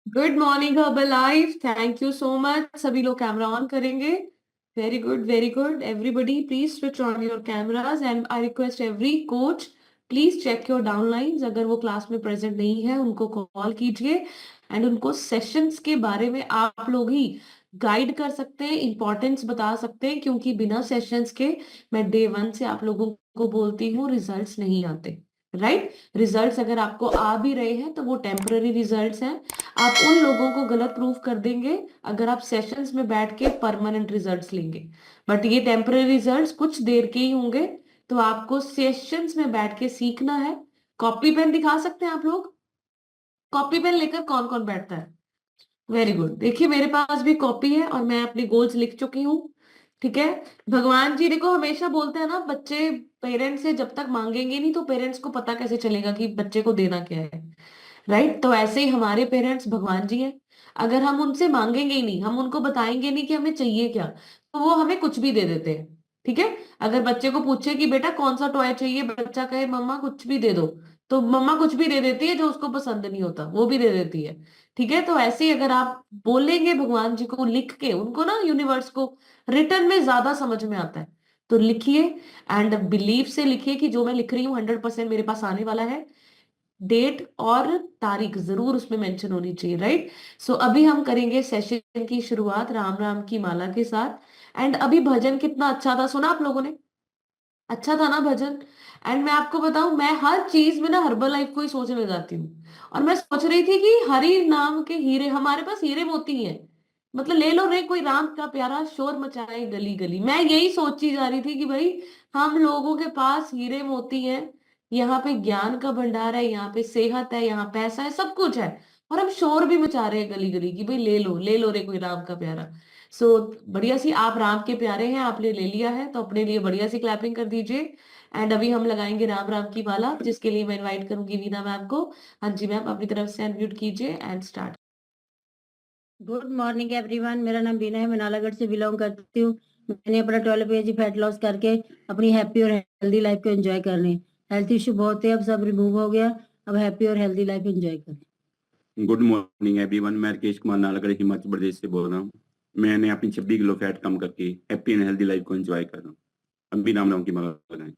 Good morning herbal life. Thank you so much. सभी लोग camera on करेंगे। Very good, very good. Everybody please switch on your cameras and I request every coach please check your downlines. अगर वो class में present नहीं है उनको call कीजिए एंड उनको सेशंस के बारे में आप लोग ही गाइड कर सकते हैं, इंपॉर्टेंस बता सकते हैं, क्योंकि बिना सेशंस के मैं डे वन से आप लोगों को बोलती हूँ रिजल्ट्स नहीं आते। राइट? रिजल्ट्स अगर आपको आ भी रहे हैं तो वो टेम्पररी रिजल्ट्स हैं। आप उन लोगों को गलत प्रूफ कर देंगे अगर आप सेशंस में बैठ के परमानेंट रिजल्ट्स लेंगे। बट ये टेम्पररी रिजल्ट्स कुछ देर के ही होंगे। तो आपको सेशंस में बैठ के सीखना है। कॉपी पेन दिखा सकते हैं आप लोग? कॉपी पेन लेकर कौन कौन बैठता है? Very good. देखिए मेरे पास भी कॉपी है और मैं अपने गोल्स लिख चुकी हूँ। ठीक है। भगवान जी देखो हमेशा बोलते हैं ना, बच्चे पेरेंट्स से जब तक मांगेंगे नहीं तो पेरेंट्स को पता कैसे चलेगा कि बच्चे को देना क्या है। राइट? तो ऐसे ही हमारे पेरेंट्स भगवान जी हैं। अगर हम उनसे मांगेंगे ही नहीं, हम उनको बताएंगे नहीं कि हमें चाहिए क्या, तो वो हमें कुछ भी दे देते हैं। ठीक है। अगर बच्चे को पूछे कि बेटा कौन सा टॉय चाहिए, बच्चा कहे मम्मा कुछ भी दे दो, तो मम्मा कुछ भी दे देती है, जो उसको पसंद नहीं होता वो भी दे देती है। ठीक है। तो ऐसे ही अगर आप बोलेंगे भगवान जी को लिख के, उनको ना यूनिवर्स को रिटर्न में ज्यादा समझ में आता है। तो लिखिए एंड बिलीव से लिखिए कि जो मैं लिख रही हूँ 100% मेरे पास आने वाला है। डेट और तारीख जरूर उसमें मेंशन होनी चाहिए। राइट? सो अभी हम करेंगे सेशन की शुरुआत राम राम की माला के साथ। एंड अभी भजन कितना अच्छा था, सुना आप लोगों ने? अच्छा था ना भजन? एंड मैं आपको बताऊं, मैं हर चीज में ना हर्बल लाइफ को ही सोचने लग जाती हूँ। और मैं सोच रही थी कि हरि नाम के हीरे, हमारे पास हीरे मोती हैं। मतलब ले लो रे, कोई राम का प्यारा शोर मचाए गली गली। मैं यही सोची जा रही थी कि भाई हम लोगों के पास हीरे मोती हैं। यहाँ पे ज्ञान का भंडार है, यहाँ पे सेहत है, यहाँ पैसा है, सब कुछ है। और हम शोर भी मचा रहे हैं गली गली कि भाई ले लो रे कोई राम का प्यारा। सो बढ़िया सी, आप राम के प्यारे हैं, आपने ले लिया है तो अपने लिए बढ़िया सी क्लैपिंग कर दीजिए। एंड अभी हम लगाएंगे राम राम की माला, जिसके लिए मैं इनवाइट करूंगी वीना मैम को। हाँ जी मैम, अपनी तरफ से अनम्यूट कीजिए and start. Good morning everyone. मेरा नाम बीना है, मैं नालागढ़ से बिलोंग करती हूँ। मैंने अपना 12 kg फैट लॉस करके अपनी हैप्पी और हेल्दी लाइफ को एंजॉय करने। हेल्थ इशू बहुत थे, अब सब रिमूव हो गया। अब हैप्पी और हेल्दी लाइफ एंजॉय करें। Good morning everyone. मैं राकेश कुमार नालागढ़ हिमाचल प्रदेश से बोल रहा हूँ। मैंने अपनी 26 किलो फैट कम करके हैप्पी एंड हेल्दी लाइफ को एंजॉय कर रहा हूँ। अभी राम राम की माला लगाएं।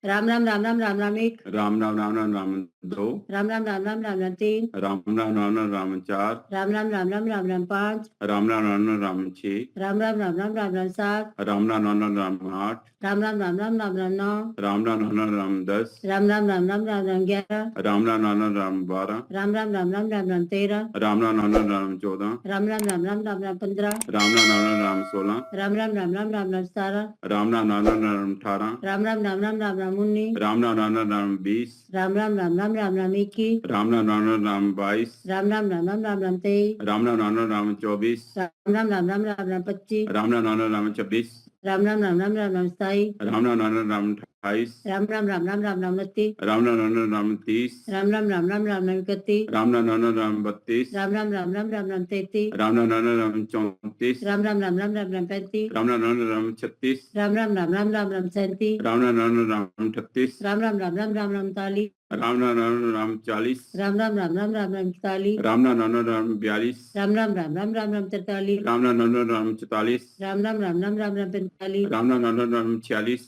राम राम राम राम राम राम एक। राम राम राम राम राम दो। राम राम राम राम राम राम तीन। राम राम राम राम राम चार। राम राम राम राम राम राम पाँच। राम राम राम राम राम छः। राम राम राम राम राम राम सात। राम राम राम राम राम आठ। राम राम राम राम राम राम नौ। राम राम राम राम राम 10। राम राम राम राम राम राम 11। राम राम राम राम राम 12। राम राम राम राम राम राम 13। राम राम राम राम राम 14। राम राम राम राम राम राम 15। राम राम राम राम राम 16। राम राम राम राम राम राम 17। राम राम राम राम राम 18। राम राम राम राम राम राम 19। राम राम राम राम राम 20। राम राम राम राम राम राम 21। राम राम राम राम राम 22। राम राम राम राम राम राम 23। राम राम राम राम राम 24। राम राम राम राम राम राम 25। राम राम राम राम 26। राम राम राम राम राम राम 27। राम राम राम राम 28। राम राम राम राम राम राम 29। राम राम राम राम 30। राम राम राम राम राम राम 31। राम राम राम राम 32। राम राम राम राम राम राम 33। राम राम राम राम 34। राम राम राम राम राम राम 35। राम राम राम राम 36। राम राम राम राम राम राम 37। राम राम राम राम 38। राम राम राम राम राम राम 39। राम राम राम राम 40। राम राम राम राम राम राम 41। राम राम राम राम 42। राम राम राम राम राम राम 43। राम राम राम राम 44। राम राम राम राम राम राम 45। राम राम राम राम 46।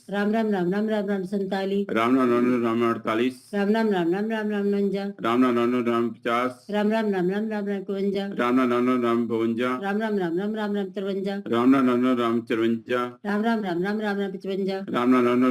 राम राम राम राम राम राम 47। राम राम राम राम 48। राम राम राम राम राम राम 49। राम राम राम राम 50। राम राम राम राम राम राम 51। राम राम राम राम 52। राम राम राम राम राम राम 53। राम राम राम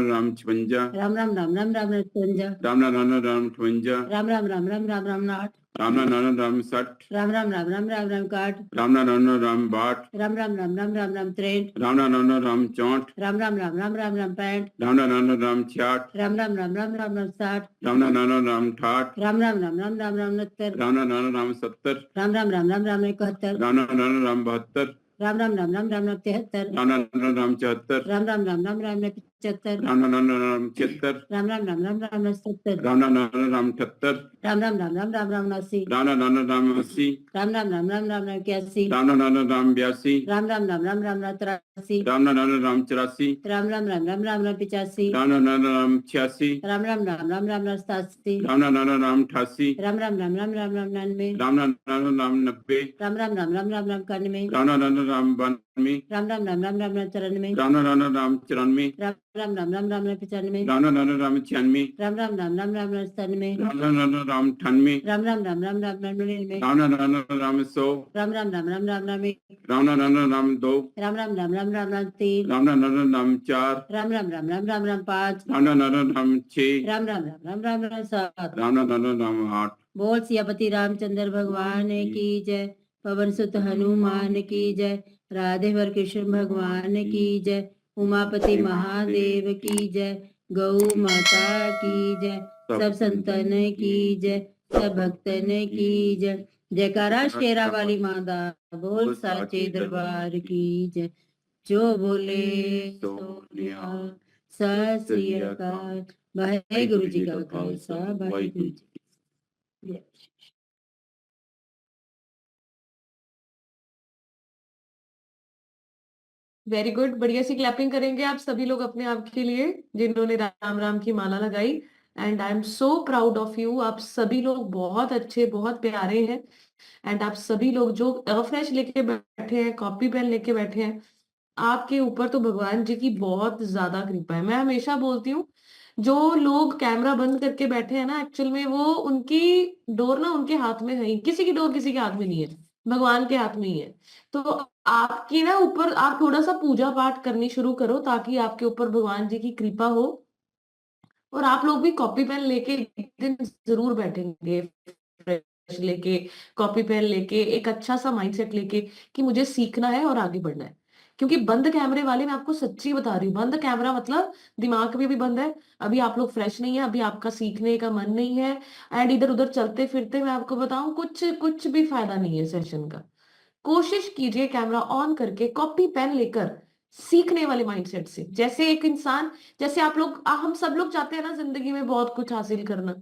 राम 54। राम राम राम राम राम राम 55। राम राम राम राम 56। राम राम राम राम राम राम 53। राम राम राम राम 58। राम राम राम राम राम राम 60। राम राम राम राम 60। राम राम राम राम राम राम 61। राम राम राम राम 62। राम राम राम राम राम राम 63। राम राम राम राम 64। राम राम राम राम राम राम 65। राम राम राम राम 66। राम राम राम राम राम राम 60। राम राम राम राम 68। राम राम राम राम राम राम 69। राम राम राम राम 70। राम राम राम राम राम 71। राम राम राम राम 72। राम राम राम राम राम राम 73। राम राम राम राम 74। राम राम राम राम राम 75, राम राम राम राम 76, राम राम राम राम राम राम 77, राम राम राम राम 78, राम राम राम राम राम राम 80, राम राम राम राम 80, राम राम राम राम राम राम 81, राम राम राम राम 82, राम राम राम राम राम राम 83, राम राम राम राम 84, राम राम राम राम राम राम 85, राम राम राम राम 86, राम राम राम राम राम राम 87, राम राम राम राम 88, राम राम राम राम राम राम 99, राम राम राम राम 90, राम राम राम राम राम राम 91, राम राम राम राम 92, राम राम राम राम राम राम 94, राम राम राम राम 94, राम राम राम राम राम राम 95, राम राम राम राम 96, राम राम राम राम राम राम 97, राम राम राम राम 98, राम राम राम राम राम राम 99, राम राम राम राम 100, राम राम राम राम राम राम 1, राम राम राम राम 2, राम राम राम राम राम राम 3, राम राम राम राम 4, राम राम राम राम राम राम 5, राम राम राम राम 6, राम राम राम राम राम राम 7। राम राम राम राम 8, बोल सियापति रामचंद्र भगवान की जय, पवन सुत हनुमान की जय, राधे वर कृष्ण भगवान की जय, उमापति महादेव की जय, गौ माता की जय, सब संतन की जय, सब भक्तन की जय। जयकारा शेरा वाली माता, बोल साचे दरबार की जय। जो बोले सो निहाल, सत श्री अकाल। वाहेगुरु जी का खालसा, वाहेगुरु जी की जय। वेरी गुड, बढ़िया सी क्लैपिंग करेंगे आप सभी लोग अपने आप के लिए जिन्होंने राम राम की माला लगाई। And I am so proud of you. आप सभी लोग बहुत अच्छे, बहुत प्यारे हैं। एंड आप सभी लोग जो फ्रेश लेके बैठे हैं, कॉपी पेन लेके बैठे हैं, आपके ऊपर तो भगवान जी की बहुत ज्यादा कृपा है। मैं हमेशा बोलती हूँ, जो लोग कैमरा बंद करके बैठे हैं ना, एक्चुअल में वो उनकी डोर ना उनके हाथ में है ही, किसी की डोर किसी के हाथ में नहीं है, भगवान के हाथ में ही है। तो आपकी ना ऊपर आप थोड़ा सा पूजा पाठ करनी शुरू करो, ताकि आपके ऊपर भगवान जी की कृपा हो। और आप लोग भी कॉपी पेन लेके एक दिन जरूर बैठेंगे, फ्रेश लेके, कॉपी पेन लेके, एक अच्छा सा माइंडसेट लेके कि मुझे सीखना है और आगे बढ़ना है। क्योंकि बंद कैमरे वाले, मैं आपको सच्ची बता रही हूँ, बंद कैमरा मतलब दिमाग भी बंद है। अभी आप लोग फ्रेश नहीं है, अभी आपका सीखने का मन नहीं है। एंड इधर उधर चलते फिरते, मैं आपको बताऊं, कुछ कुछ भी फायदा नहीं है सेशन का। कोशिश कीजिए कैमरा ऑन करके, कॉपी पेन लेकर, सीखने वाले माइंडसेट से। जैसे एक इंसान, जैसे आप लोग, हम सब लोग चाहते हैं ना जिंदगी में बहुत कुछ हासिल करना,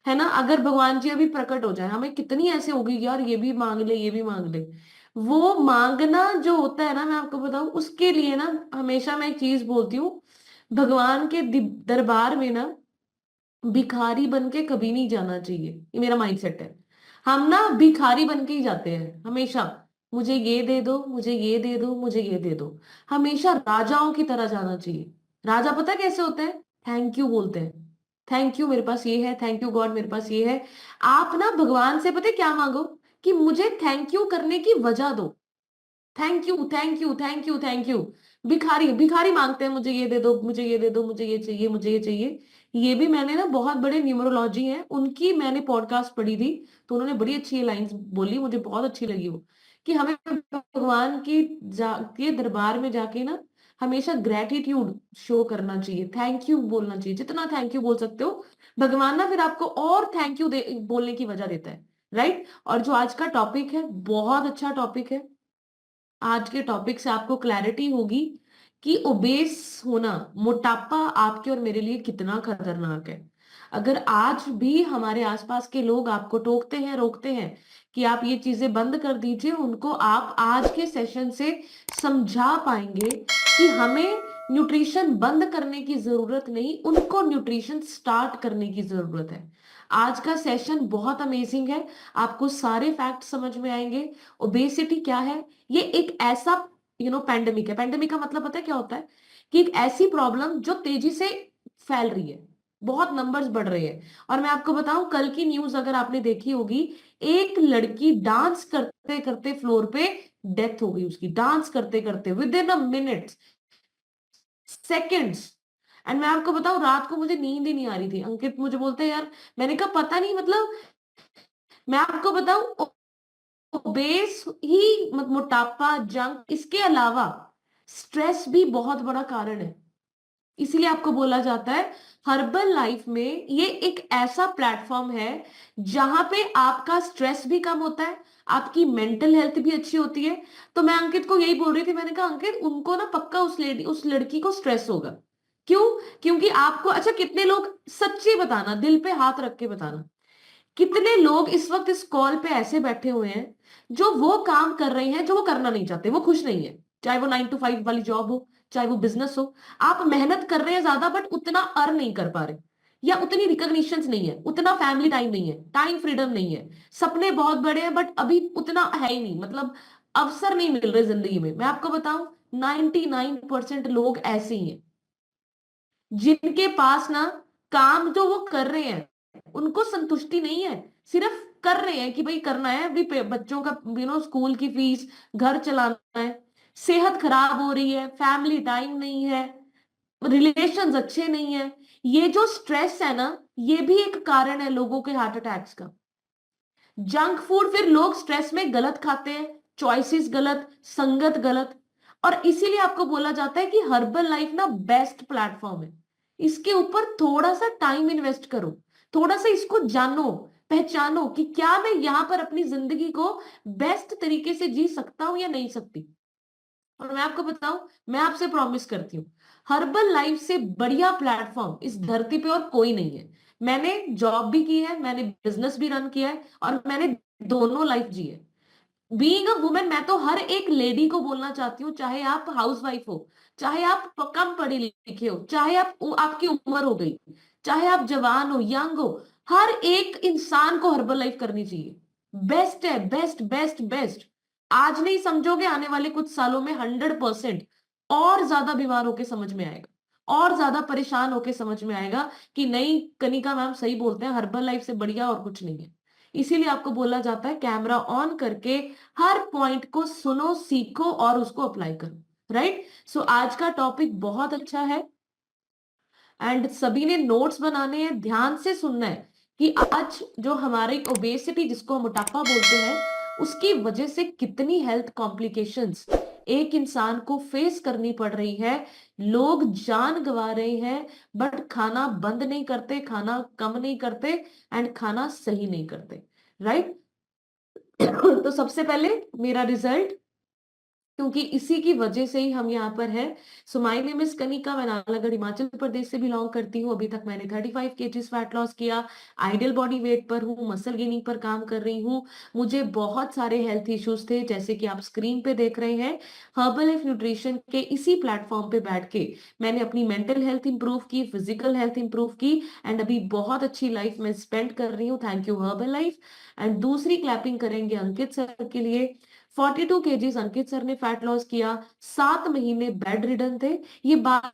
है ना। अगर भगवान जी अभी प्रकट हो जाए, हमें कितनी ऐसे होगी यार, ये भी मांग ले, ये भी मांग ले। वो मांगना जो होता है ना, मैं आपको बताऊं, उसके लिए ना हमेशा मैं एक चीज बोलती हूँ, भगवान के दरबार में ना भिखारी बन के कभी नहीं जाना चाहिए। ये मेरा माइंडसेट है। हम ना भिखारी बन के ही जाते हैं हमेशा। मुझे ये दे दो, मुझे ये दे दो, मुझे ये दे दो। हमेशा राजाओं की तरह जाना चाहिए। राजा पता है कैसे होते हैं? थैंक यू बोलते हैं। थैंक यू, मेरे पास ये है, थैंक यू गॉड, मेरे पास ये है। आप ना भगवान से पता है क्या मांगो? कि मुझे थैंक यू करने की वजह दो। Thank you, thank you, thank you, thank you. भिखारी भिखारी मांगते हैं, मुझे ये दे दो, मुझे ये दे दो, मुझे ये चाहिए, मुझे ये चाहिए। ये भी मैंने ना, बहुत बड़े न्यूमरोलॉजी हैं उनकी, मैंने पॉडकास्ट पढ़ी थी, तो उन्होंने बड़ी अच्छी लाइंस बोली, मुझे बहुत अच्छी लगी वो, कि हमें भगवान की के दरबार में जाके ना हमेशा ग्रेटिट्यूड शो करना चाहिए, थैंक यू बोलना चाहिए, जितना थैंक यू बोल सकते हो। भगवान ना फिर आपको और थैंक यू बोलने की वजह देता है, राइट। और जो आज का टॉपिक है, बहुत अच्छा टॉपिक है। आज के टॉपिक से आपको क्लैरिटी होगी कि ओबेस होना, मोटापा आपके और मेरे लिए कितना खतरनाक है। अगर आज भी हमारे आसपास के लोग आपको टोकते हैं, रोकते हैं कि आप ये चीजें बंद कर दीजिए, उनको आप आज के सेशन से समझा पाएंगे कि हमें न्यूट्रिशन बंद करने की जरूरत नहीं, उनको न्यूट्रिशन स्टार्ट करने की जरूरत है। आज का सेशन बहुत अमेजिंग है, आपको सारे फैक्ट समझ में आएंगे। ओबेसिटी क्या है? ये एक ऐसा पैंडेमिक है। पैंडेमिक का मतलब पता है क्या होता है? कि एक ऐसी प्रॉब्लम जो तेजी से फैल रही है, बहुत नंबर्स बढ़ रहे हैं। और मैं आपको बताऊं, कल की न्यूज अगर आपने देखी होगी, एक लड़की डांस करते करते फ्लोर पे डेथ हो गई उसकी, डांस करते करते with in a minute, seconds. And मैं आपको बताऊं, रात को मुझे नींद ही नहीं आ रही थी। अंकित मुझे बोलते हैं यार, मैंने कहा पता नहीं, मतलब मैं आपको बताऊं, ओबेस ही मोटापा, जंक, इसके अलावा स्ट्रेस भी बहुत बड़ा कारण है। इसीलिए आपको बोला जाता है हर्बल लाइफ में ये एक ऐसा प्लेटफॉर्म है जहां पे आपका स्ट्रेस भी कम होता है, आपकी मेंटल हेल्थ भी अच्छी होती है। तो मैं अंकित को यही बोल रही थी, मैंने कहा अंकित, उनको ना पक्का उस लड़की को स्ट्रेस होगा, क्यों? क्योंकि आपको, अच्छा कितने लोग, सच्ची बताना, दिल पे हाथ रख के बताना, कितने लोग इस वक्त इस कॉल पे ऐसे बैठे हुए हैं जो वो काम कर रहे हैं जो वो करना नहीं चाहते, वो खुश नहीं है, चाहे वो 9 to 5 वाली जॉब हो, चाहे वो बिजनेस हो। आप मेहनत कर रहे हैं ज्यादा बट उतना अर्न नहीं कर पा रहे, या उतनी रिकॉग्निशन नहीं है, उतना फैमिली टाइम नहीं है, टाइम फ्रीडम नहीं है, सपने बहुत बड़े हैं बट अभी उतना है ही नहीं, मतलब अवसर नहीं मिल रहे जिंदगी में। मैं आपको बताऊं, 99% लोग ऐसे ही हैं जिनके पास ना काम जो वो कर रहे हैं उनको संतुष्टि नहीं है, सिर्फ कर रहे हैं कि भाई करना है, अभी बच्चों का स्कूल की फीस, घर चलाना है, सेहत खराब हो रही है, फैमिली टाइम नहीं है, रिलेशंस अच्छे नहीं है। ये जो स्ट्रेस है ना, ये भी एक कारण है लोगों के हार्ट अटैक्स का। जंक फूड, फिर लोग स्ट्रेस में गलत खाते हैं, चॉइसेस गलत, संगत गलत। और इसीलिए आपको बोला जाता है कि हर्बल लाइफ ना बेस्ट प्लेटफॉर्म है, इसके ऊपर थोड़ा सा टाइम इन्वेस्ट करो, थोड़ा सा इसको जानो, पहचानो कि क्या मैं यहां पर अपनी जिंदगी को बेस्ट तरीके से जी सकता हूं या नहीं सकती। और मैं आपको बताऊं, मैं आपसे प्रॉमिस करती हूँ, हर्बल लाइफ से बढ़िया प्लेटफॉर्म इस धरती पे और कोई नहीं है। मैंने जॉब भी की है, मैंने बिजनेस भी रन किया है, और मैंने दोनों लाइफ जी है। बीइंग अ वुमेन, मैं तो हर एक लेडी को बोलना चाहती हूँ, चाहे आप हाउस वाइफ हो, चाहे आप कम पढ़े लिखे हो, चाहे आपकी उम्र हो गई, चाहे आप जवान हो, यंग हो, हर एक इंसान को हर्बल लाइफ करनी चाहिए। बेस्ट है, बेस्ट बेस्ट बेस्ट। आज नहीं समझोगे, आने वाले कुछ सालों में 100% और ज्यादा बीमार होके समझ में आएगा, और ज्यादा परेशान होके समझ में आएगा कि नहीं, कनिका मैम सही बोलते हैं, हर्बल लाइफ से बढ़िया और कुछ नहीं है। इसीलिए आपको बोला जाता है कैमरा ऑन करके हर पॉइंट को सुनो, सीखो और उसको अप्लाई करो। राइट? सो आज का टॉपिक बहुत अच्छा है, एंड सभी ने नोट्स बनाने हैं, ध्यान से सुनना है कि आज जो हमारी ओबेसिटी, जिसको हम मोटापा बोलते हैं, उसकी वजह से कितनी हेल्थ कॉम्प्लिकेशंस एक इंसान को फेस करनी पड़ रही है। लोग जान गंवा रहे हैं बट खाना बंद नहीं करते, खाना कम नहीं करते, एंड खाना सही नहीं करते। राइट? तो सबसे पहले मेरा रिजल्ट, क्योंकि इसी की वजह से ही हम यहाँ पर हैं। So my name is Kanika, मैं नालागढ़ हिमाचल प्रदेश से बिलोंग करती हूँ। अभी तक मैंने 35 kgs फैट लॉस किया, आइडियल बॉडी वेट पर हूँ, मसल गेनिंग पर काम कर रही हूँ। मुझे बहुत सारे हेल्थ इश्यूज थे, जैसे कि आप स्क्रीन पे देख रहे हैं। हर्बल लाइफ न्यूट्रिशन के इसी प्लेटफॉर्म पे बैठ के मैंने अपनी मेंटल हेल्थ इंप्रूव की, फिजिकल हेल्थ इंप्रूव की, एंड अभी बहुत अच्छी लाइफ में स्पेंड कर रही हूँ। Thank you herbal life. And दूसरी क्लैपिंग करेंगे अंकित सर के लिए। 42 kgs अंकित सर ने फैट लॉस किया, 7 महीने बेड रिडन थे। ये बात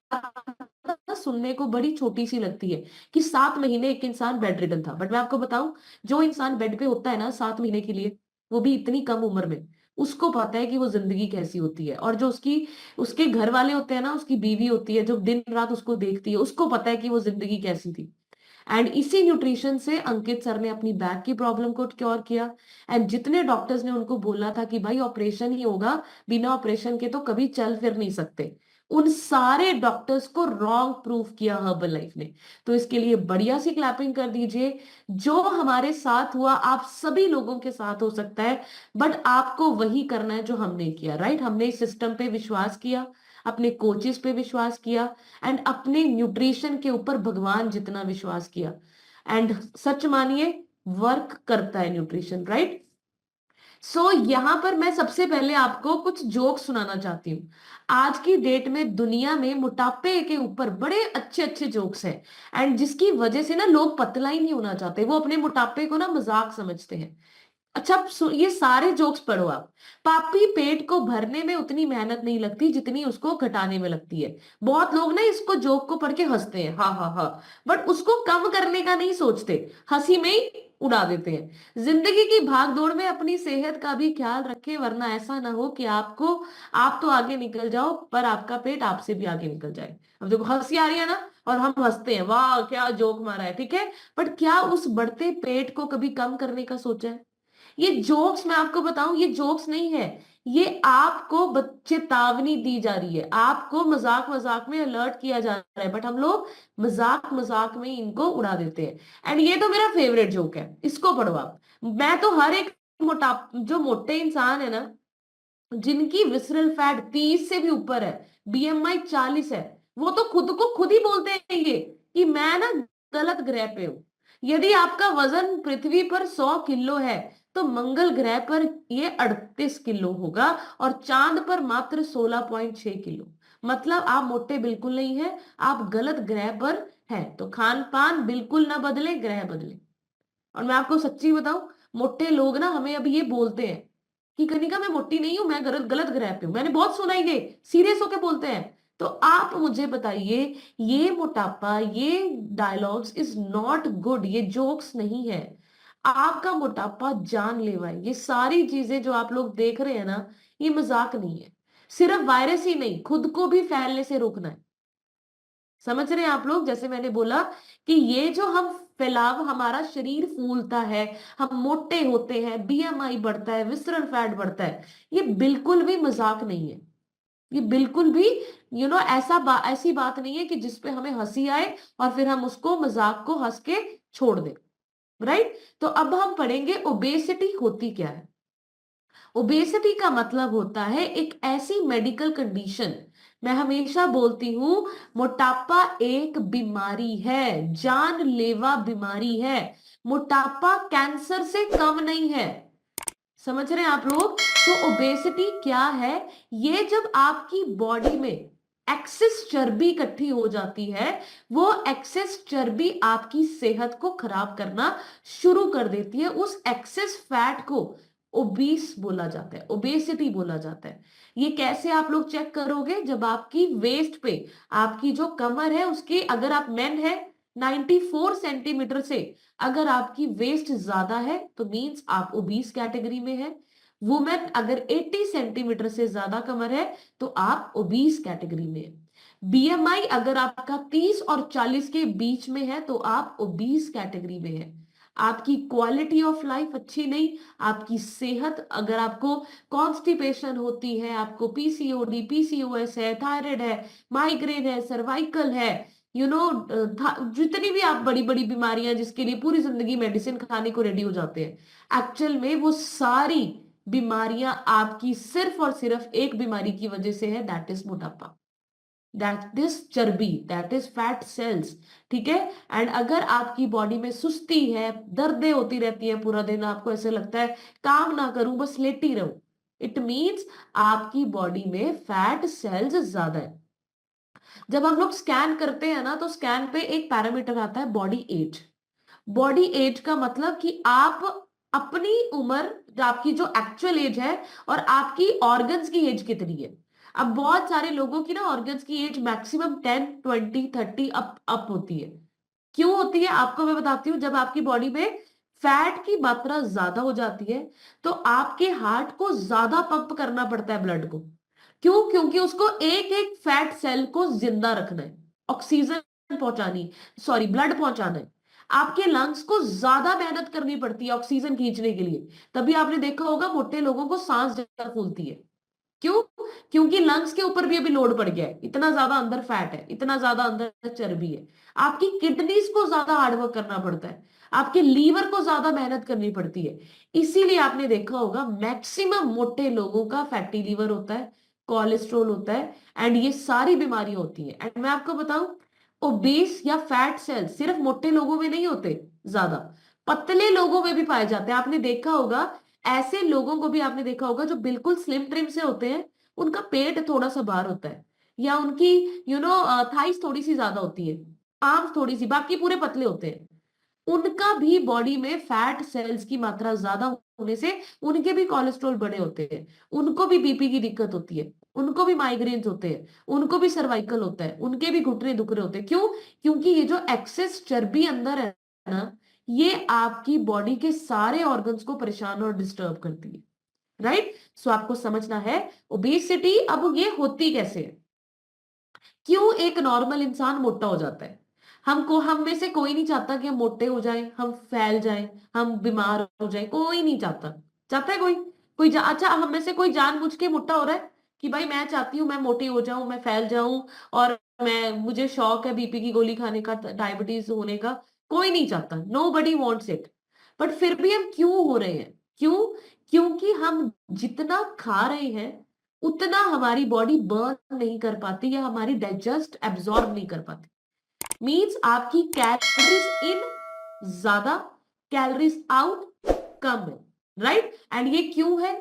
ना सुनने को बड़ी छोटी सी लगती है कि 7 महीने एक इंसान बेड रिडन था, बट मैं आपको बताऊं, जो इंसान बेड पे होता है ना 7 महीने के लिए, वो भी इतनी कम उम्र में, उसको पता है कि वो जिंदगी कैसी होती है। और जो उसके घर वाले होते हैं ना, उसकी बीवी होती है जो दिन रात उसको देखती है, उसको पता है कि वो जिंदगी कैसी थी। एंड इसी न्यूट्रिशन से अंकित सर ने अपनी बैक की प्रॉब्लम को क्योर किया। एंड जितने डॉक्टर्स ने उनको बोला था कि भाई ऑपरेशन ही होगा, बिना ऑपरेशन के तो कभी चल फिर नहीं सकते, उन सारे डॉक्टर्स को रॉन्ग प्रूफ किया हर्बल लाइफ ने। तो इसके लिए बढ़िया सी क्लैपिंग कर दीजिए। जो हमारे साथ हुआ, आप सभी लोगों के साथ हो सकता है, बट आपको वही करना है जो हमने किया। राइट? हमने इस सिस्टम पे विश्वास किया, अपने कोचेस पे विश्वास किया, एंड अपने न्यूट्रिशन के ऊपर भगवान जितना विश्वास किया। एंड सच मानिए, वर्क करता है न्यूट्रिशन। राइट? सो यहां पर मैं सबसे पहले आपको कुछ जोक सुनाना चाहती हूँ। आज की डेट में दुनिया में मोटापे के ऊपर बड़े अच्छे अच्छे जोक्स हैं, एंड जिसकी वजह से ना लोग पतला ही नहीं होना चाहते, वो अपने मोटापे को ना मजाक समझते हैं। अच्छा, ये सारे जोक्स पढ़ो आप। पापी पेट को भरने में उतनी मेहनत नहीं लगती जितनी उसको घटाने में लगती है। बहुत लोग ना इसको जोक को पढ़ के हंसते हैं, हाँ हाँ हाँ, बट उसको कम करने का नहीं सोचते, हंसी में ही उड़ा देते हैं। जिंदगी की भाग दौड़ में अपनी सेहत का भी ख्याल रखें, वरना ऐसा ना हो कि आप तो आगे निकल जाओ पर आपका पेट आपसे भी आगे निकल जाए। अब देखो हंसी आ रही है ना, और हम हंसते हैं, वाह क्या जोक मारा है, ठीक है, बट क्या उस बढ़ते पेट को कभी कम करने का सोचा है? ये जोक्स, मैं आपको बताऊं, ये जोक्स नहीं है, ये आपको चेतावनी दी जा रही है, आपको मजाक मजाक में अलर्ट किया जा रहा है, बट हम लोग मजाक मजाक में इनको उड़ा देते हैं। एंड ये तो मेरा फेवरेट जोक है, इसको पढ़ो आप। मैं तो हर एक जो मोटे इंसान है ना, जिनकी विसरल फैट 30 से भी ऊपर है, बीएमआई 40 है, वो तो खुद को खुद ही बोलते हैं ये कि मैं ना गलत ग्रह पे हूं। यदि आपका वजन पृथ्वी पर 100 किलो है तो मंगल ग्रह पर ये 38 किलो होगा और चांद पर मात्र 16.6 किलो। मतलब आप मोटे बिल्कुल नहीं है, आप गलत ग्रह पर है। तो खान पान बिल्कुल ना बदले, ग्रह बदले। और मैं आपको सच्ची बताऊं, मोटे लोग ना हमें अभी ये बोलते हैं कि कनिका मैं मोटी नहीं हूं, मैं गलत गलत ग्रह पे हूं। मैंने बहुत सुना है, ये सीरियस होके बोलते हैं। तो आप मुझे बताइए, ये मोटापा, ये डायलॉग्स इज नॉट गुड, ये जोक्स नहीं है। आपका मोटापा जानलेवा है। ये सारी चीजें जो आप लोग देख रहे हैं ना, ये मजाक नहीं है। सिर्फ वायरस ही नहीं, खुद को भी फैलने से रोकना है। समझ रहे हैं आप लोग? जैसे मैंने बोला कि ये जो हम फैलाव, हमारा शरीर फूलता है, हम मोटे होते हैं, बीएमआई बढ़ता है, विसरल फैट बढ़ता है, ये बिल्कुल भी मजाक नहीं है। ये बिल्कुल भी ऐसी बात नहीं है कि जिसपे हमें हंसी आए और फिर हम उसको मजाक को हंस के छोड़ दें। राइट? तो अब हम पढ़ेंगे ओबेसिटी होती क्या है। ओबेसिटी का मतलब होता है एक ऐसी मेडिकल कंडीशन, मैं हमेशा बोलती हूं, मोटापा एक बीमारी है, जानलेवा बीमारी है। मोटापा कैंसर से कम नहीं है। समझ रहे हैं आप लोग? तो ओबेसिटी क्या है? ये जब आपकी बॉडी में एक्सेस चर्बी इकट्ठी हो जाती है, वो एक्सेस चर्बी आपकी सेहत को खराब करना शुरू कर देती है। उस एक्सेस फैट को ओबीस बोला जाता है, ओबेसिटी बोला जाता है। ये कैसे आप लोग चेक करोगे? जब आपकी वेस्ट पे, आपकी जो कमर है उसकी, अगर आप मेन है 94 सेंटीमीटर से अगर आपकी वेस्ट ज्यादा है तो मींस आप ओबीस कैटेगरी में है। वुमेन अगर 80 सेंटीमीटर से ज्यादा कमर है तो आप ओबीस कैटेगरी में है। बीएमआई अगर आपका 30 और 40 के बीच में है तो आप ओबीस कैटेगरी में है। आपकी क्वालिटी ऑफ लाइफ अच्छी नहीं, आपकी सेहत, अगर आपको कॉन्स्टिपेशन होती है, आपको पीसीओडी, पीसीओएस है, थायराइड है, माइग्रेन है, सर्वाइकल है, जितनी भी आप बड़ी बड़ी बीमारियां जिसके लिए पूरी जिंदगी मेडिसिन खाने को रेडी हो जाते हैं, एक्चुअल में वो सारी बीमारियां आपकी सिर्फ और सिर्फ एक बीमारी की वजह से है, दैट इज मोटापा, दैट इज चर्बी, दैट इज फैट सेल्स। ठीक है? एंड अगर आपकी बॉडी में सुस्ती है, दर्दें होती रहती है पूरा दिन, आपको ऐसे लगता है काम ना करूं बस लेटी रहूं, इट मीन्स आपकी बॉडी में फैट सेल्स ज्यादा है। जब हम लोग स्कैन करते हैं ना, तो स्कैन पे एक पैरामीटर आता है बॉडी एज। बॉडी एज का मतलब कि आप अपनी उम्र, जो आपकी जो एक्चुअल एज है, और आपकी ऑर्गन्स की एज कितनी है। अब बहुत सारे लोगों की ना ऑर्गन्स की एज मैक्सिमम 10, 20, 30 अप होती है। क्यों होती है आपको मैं बताती हूँ। जब आपकी बॉडी में फैट की मात्रा ज्यादा हो जाती है तो आपके हार्ट को ज्यादा पंप करना पड़ता है ब्लड को। क्यों? क्योंकि उसको एक एक फैट सेल को जिंदा रखना है, ऑक्सीजन पहुंचानी, सॉरी ब्लड पहुंचाना है। आपके लंग्स को ज्यादा मेहनत करनी पड़ती है ऑक्सीजन खींचने के लिए। तभी आपने देखा होगा मोटे लोगों को सांस ज्यादा फूलती है। क्यों? क्योंकि लंग्स के ऊपर भी अभी लोड पड़ गया है, इतना ज्यादा अंदर फैट है, इतना ज्यादा अंदर चर्बी है। आपकी किडनीज को ज्यादा हार्डवर्क करना पड़ता है, आपके लीवर को ज्यादा मेहनत करनी पड़ती है। इसीलिए आपने देखा होगा मैक्सिमम मोटे लोगों का फैटी लीवर होता है, कोलेस्ट्रोल होता है, एंड ये सारी बीमारियां होती है। एंड मैं आपको बताऊं, ओबेस या फैट सेल्स सिर्फ मोटे लोगों में नहीं होते, ज्यादा पतले लोगों में भी पाए जाते हैं। आपने देखा होगा, ऐसे लोगों को भी आपने देखा होगा जो बिल्कुल स्लिम ट्रिम से होते हैं, उनका पेट थोड़ा सा बाहर होता है, या उनकी थाइस थोड़ी सी ज्यादा होती है, आर्म्स थोड़ी सी, बाकी पूरे पतले होते हैं। उनका भी बॉडी में फैट सेल्स की मात्रा ज्यादा होने से उनके भी कोलेस्ट्रॉल बड़े होते हैं, उनको भी बीपी की दिक्कत होती है, उनको भी माइग्रेन्स होते हैं, उनको भी सर्वाइकल होता है, उनके भी घुटने दुख रहे होते हैं। क्यों? क्योंकि ये जो एक्सेस चर्बी अंदर है ना, ये आपकी बॉडी के सारे ऑर्गन्स को परेशान और डिस्टर्ब करती है। राइट? सो आपको समझना है ओबेसिटी अब ये होती कैसे है, क्यों एक नॉर्मल इंसान मोटा हो जाता है। हम में से कोई नहीं चाहता कि हम मोटे हो जाएं, हम फैल जाएं, हम बीमार हो जाएं, कोई नहीं चाहता। चाहता है कोई? अच्छा, हम में से कोई जानबूझ के मोटा हो रहा है कि भाई मैं चाहती हूँ मैं मोटी हो जाऊं, मैं फैल जाऊं, और मुझे शौक है बीपी की गोली खाने का, डायबिटीज होने का? कोई नहीं चाहता, nobody wants it. But फिर भी हम क्यों हो रहे हैं? क्यों? क्योंकि हम जितना खा रहे हैं उतना हमारी बॉडी बर्न नहीं कर पाती या हमारी डाइजेस्ट एब्जॉर्ब नहीं कर पाती। मींस आपकी कैलोरीज इन ज्यादा, कैलोरीज आउट कम है, राइट। एंड ये क्यों है?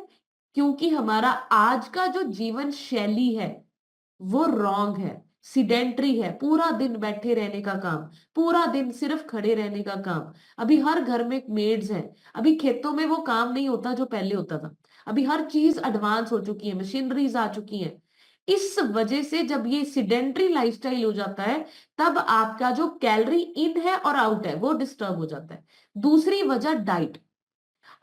क्योंकि हमारा आज का जो जीवन शैली है वो रॉन्ग है, सिडेंट्री है, पूरा दिन बैठे रहने का काम, पूरा दिन सिर्फ खड़े रहने का काम। अभी हर घर में मेड्स हैं, अभी खेतों में वो काम नहीं होता जो पहले होता था। अभी हर चीज एडवांस हो चुकी है, मशीनरीज आ चुकी हैं। इस वजह से जब ये सिडेंट्री लाइफस्टाइल हो जाता है, तब आपका जो कैलोरी इन है और आउट है वो डिस्टर्ब हो जाता है। दूसरी वजह डाइट।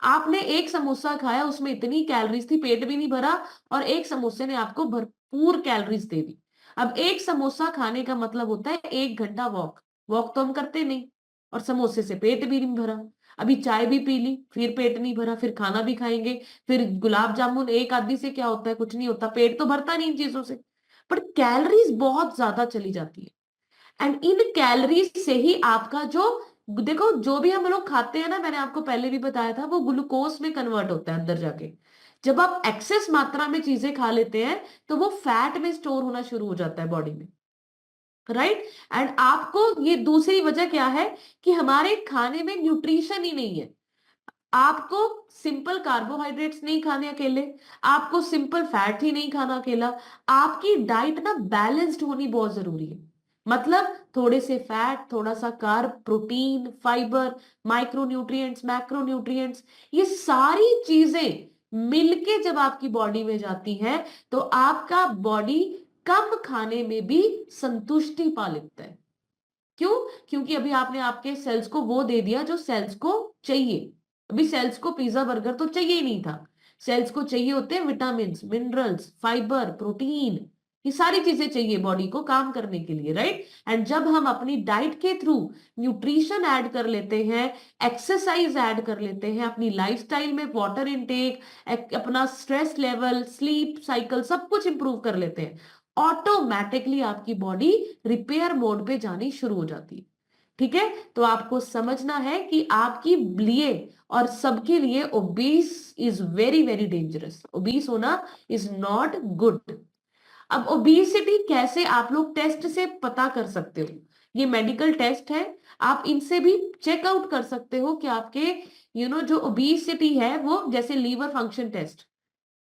आपने एक समोसा खाया, उसमें इतनी कैलोरीज थी, पेट भी नहीं भरा, और एक समोसे ने आपको भरपूर कैलोरीज दे दी। अब एक समोसा खाने का मतलब होता है 1 घंटा वॉक। वॉक तो हम करते नहीं, और समोसे से पेट भी नहीं भरा। अभी चाय भी पी ली, फिर पेट नहीं भरा, फिर खाना भी खाएंगे, फिर गुलाब जामुन एक आदमी से क्या होता है? कुछ नहीं होता, पेट तो भरता नहीं इन चीजों से, पर कैलोरीज बहुत ज्यादा चली जाती है। एंड इन कैलोरीज से ही आपका जो, देखो जो भी हम लोग खाते हैं ना, मैंने आपको पहले भी बताया था, वो ग्लूकोज में कन्वर्ट होता है अंदर जाके। जब आप एक्सेस मात्रा में चीजें खा लेते हैं तो वो फैट में स्टोर होना शुरू हो जाता है बॉडी में, राइट। एंड आपको ये दूसरी वजह क्या है कि हमारे खाने में न्यूट्रिशन ही नहीं है। आपको सिंपल कार्बोहाइड्रेट्स नहीं खाने अकेले, आपको सिंपल फैट ही नहीं खाना अकेला, आपकी डाइट ना बैलेंस्ड होनी बहुत जरूरी है। मतलब थोड़े से फैट, थोड़ा सा carb, protein, fibre, micronutrients, macronutrients, ये सारी चीजें मिलके जब आपकी बॉडी में जाती हैं तो आपका बॉडी कम खाने में भी संतुष्टि पा लेता है। क्यों? क्योंकि अभी आपने आपके सेल्स को वो दे दिया जो सेल्स को चाहिए। अभी सेल्स को पिज्जा बर्गर तो चाहिए ही नहीं था, सेल्स को चाहिए होते हैं विटामिन, मिनरल्स, फाइबर, प्रोटीन, ये सारी चीजें चाहिए बॉडी को काम करने के लिए, राइट। एंड जब हम अपनी डाइट के थ्रू न्यूट्रिशन ऐड कर लेते हैं, एक्सरसाइज ऐड कर लेते हैं, अपनी लाइफस्टाइल में वाटर इनटेक, अपना स्ट्रेस लेवल, स्लीप साइकिल सब कुछ इंप्रूव कर लेते हैं, ऑटोमेटिकली आपकी बॉडी रिपेयर मोड पे जानी शुरू हो जाती है। ठीक है, तो आपको समझना है कि आपकी लिए और सबके लिए obese is very very dangerous. Obese होना इज नॉट गुड। अब ओबेसिटी कैसे आप लोग टेस्ट से पता कर सकते हो? ये मेडिकल टेस्ट है, आप इनसे भी चेकआउट कर सकते हो कि आपके जो ओबेसिटी है वो, जैसे लीवर फंक्शन टेस्ट,